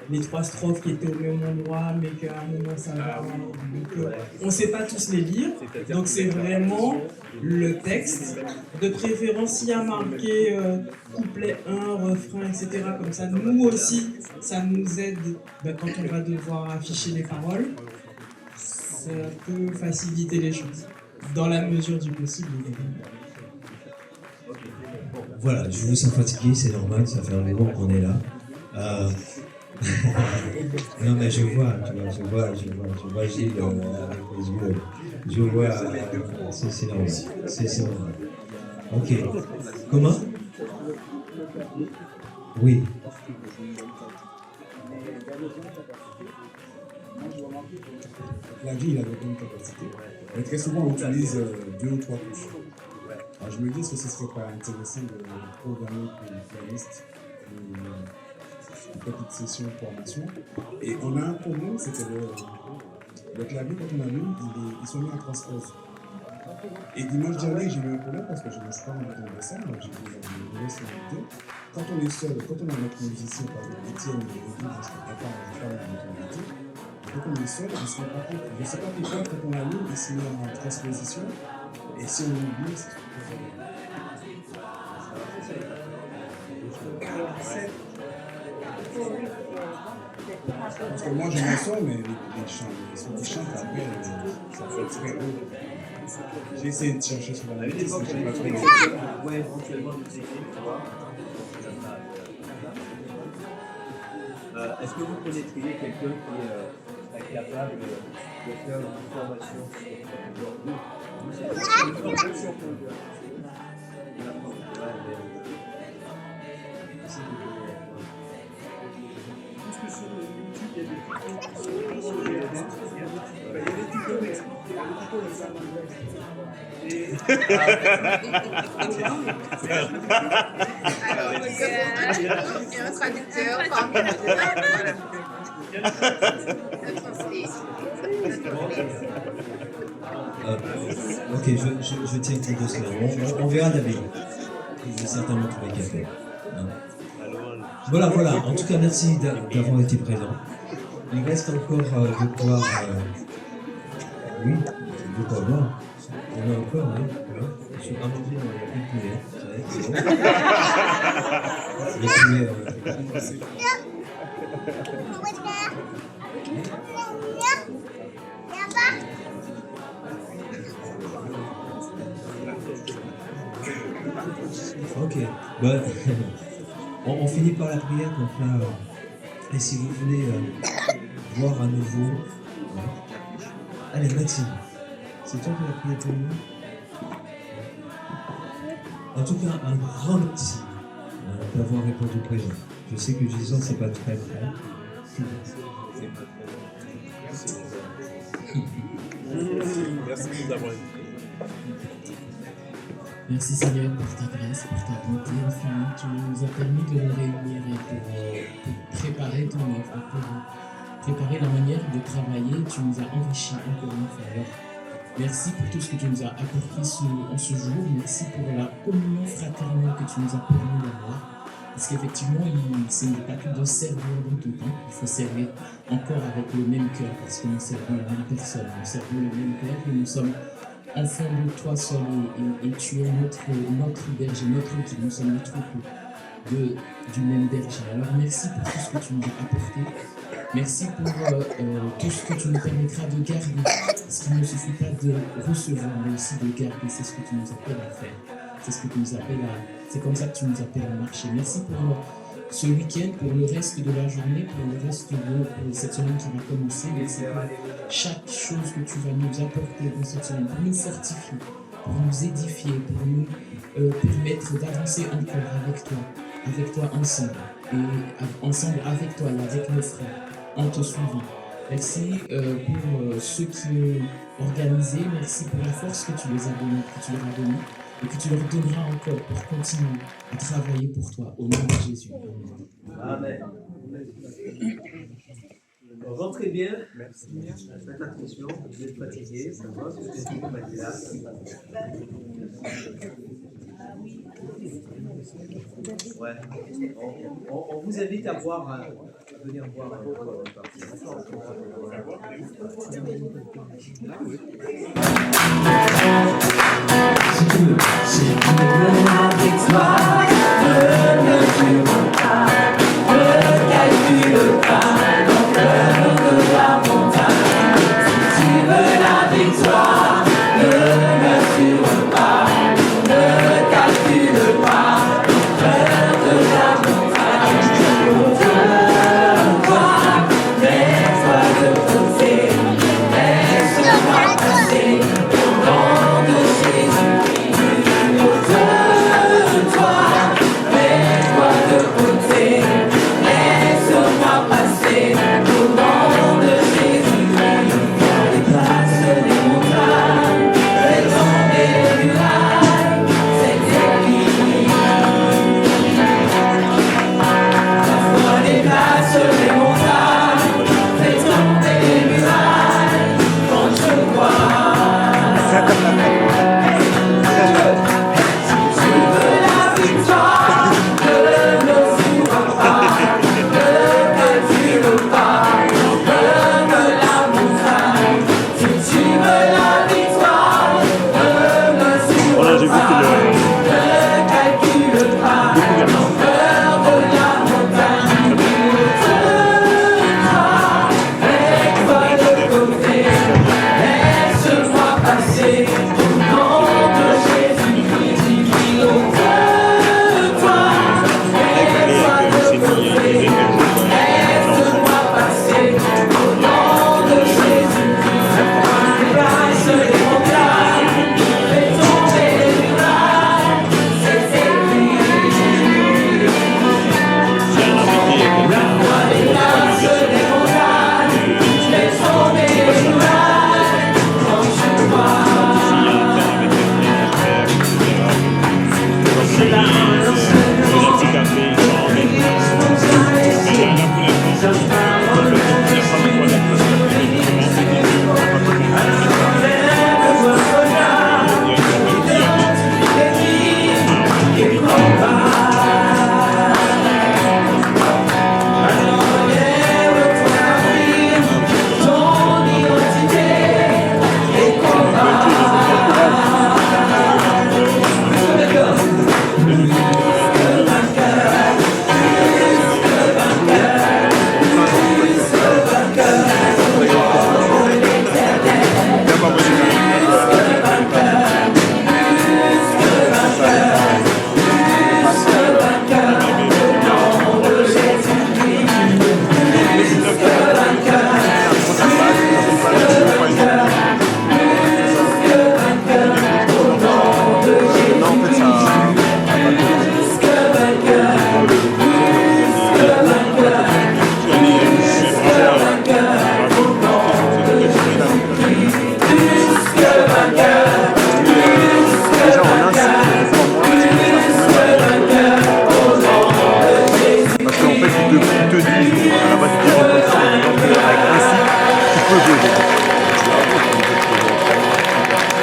S: les 3 strophes qui étaient au même endroit, mais qu'à un moment ça va. Donc on ne sait pas tous les lire, donc c'est vraiment le texte. De préférence, s'il y a marqué couplet 1, refrain, etc., comme ça, nous aussi, ça nous aide quand on va devoir afficher les paroles. Ça peut faciliter les choses, dans la mesure du possible.
F: Voilà, je vous sens fatigué, c'est normal, ça fait un moment qu'on est là. Non mais je vois Gilles avec les yeux. Je vois, c'est normal. C'est normal. Ok. Comment? Oui.
N: La vie, il a beaucoup de capacité. Mais très souvent, on utilise 2 ou 3 touches. Alors je me dis, est-ce que ce serait pas intéressant de programmer pour les pianistes une petite session de formation. Et on a un problème, c'est que le clavier, quand on allume, ils sont mis en transpose. Et dimanche dernier, j'ai eu un problème parce que je ne sais pas en dessin, donc j'ai dit, je vais laisser l'écouter. Quand on est seul, quand on a notre musicien, par exemple, Étienne, il est parce qu'il n'a pas notre invité, quand on est seul, on ne se rend pas compte. Je ne sais pas pourquoi, quand on allume, il se met en transposition, et si on oublie, c'est parce que moi je m'en sors, mais ceux qui chantent après, ça fait très haut. J'ai essayé de chercher sur la liste, mais je n'ai pas trouvé.
J: Ouais, éventuellement nous écrire, tu vois. Est-ce que vous connaîtriez quelqu'un qui est capable de faire une formation sur
P: un traducteur
F: ok, je tiens compte de cela. On verra David. Il va certainement trouver quelqu'un. Voilà. En tout cas, merci d'avoir été présent. Il reste encore de quoi... oui, de quoi boire. On a encore, hein. Sur un manger, il n'y a plus de poulet. Ok, bah, on finit par la prière, donc là, et si vous voulez voir à nouveau, allez Maxime, c'est toi qui as prié pour nous. En tout cas, un grand merci d'avoir répondu présent. Je sais que Jésus, c'est pas très vrai.
D: Merci de nous avoir invités.
L: Merci Seigneur pour ta grâce, pour ta bonté infinie. Tu nous as permis de nous réunir et pour préparer ton œuvre, pour préparer la manière de travailler. Tu nous as enrichis encore une fois. Alors, merci pour tout ce que tu nous as apporté en ce jour. Merci pour la communion fraternelle que tu nous as permis d'avoir. Parce qu'effectivement, ce n'est pas que de servir dans tout temps. Il faut servir encore avec le même cœur parce que nous servons la même personne. Nous servons le même Père et nous sommes enfants de toi seul et tu es notre berger, notre guide. Nous sommes le troupeau du même berger. Alors merci pour tout ce que tu nous as apporté. Merci pour tout ce que tu nous permettras de garder. Parce qu'il ne suffit pas de recevoir, mais aussi de garder. C'est ce que tu nous appelles à faire. C'est ce que tu nous appelles c'est comme ça que tu nous appelles à marcher. Merci pour ce week-end, pour le reste de la journée, pour le reste de cette semaine qui va commencer. Merci pour chaque chose que tu vas nous apporter dans cette semaine, pour nous fortifier, pour nous édifier, pour nous permettre d'avancer encore avec toi. avec toi ensemble, et ensemble avec toi et avec nos frères, on te suivi. Merci pour ceux qui ont organisé, merci pour la force que tu leur as donnée et que tu leur donneras encore pour continuer à travailler pour toi, au nom de Jésus.
J: Amen. Rentrez bien. Faites attention, vous êtes fatigués, ça va, vous êtes là. Ouais. On vous invite à boire, à venir boire un peu partie.
E: Si tu veux la victoire, ne mesure pas, ne calcule pas l'ampleur de la montagne. Si tu veux la victoire, ne mesure pas, ne calcule pas l'ampleur de la montagne. Tourne-toi, mets-toi de côté, laisse-moi passer au nom de Jésus. Tourne-toi, mets-toi de côté, laisse-moi passer au nom de Jésus. Déplace les montagnes, fais tomber les murailles, c'est écrit. La foi déplace les montagnes, fais tomber les murailles, quand je vois.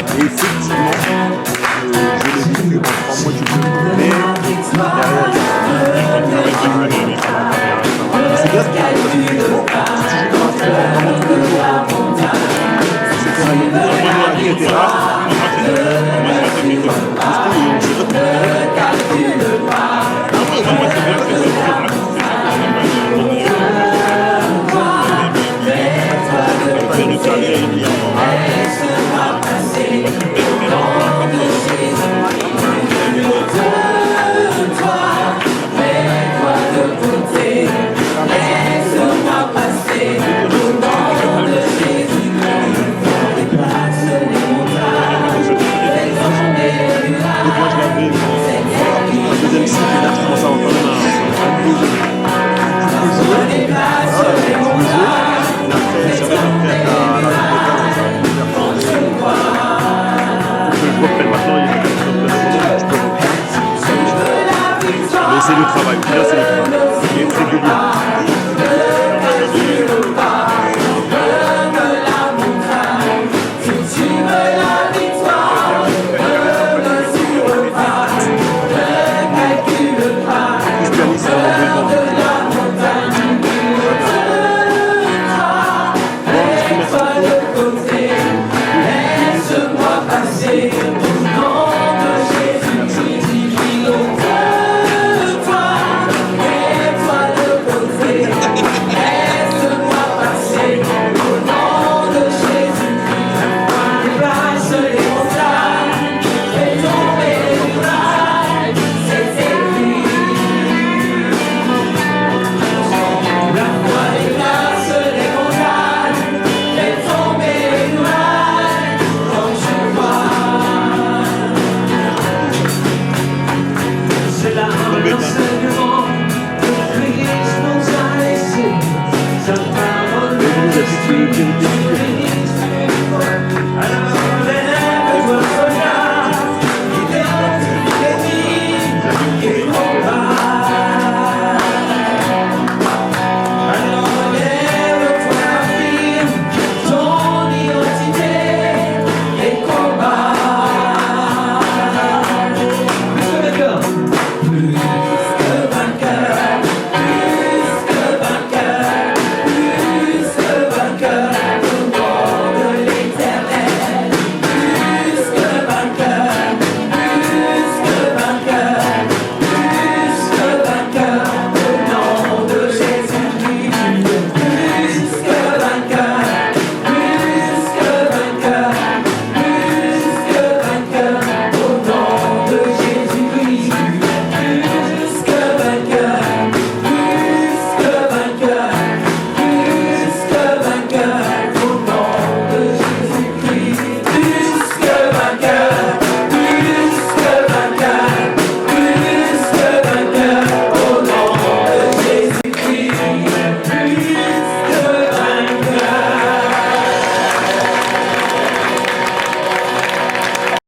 T: Et effectivement,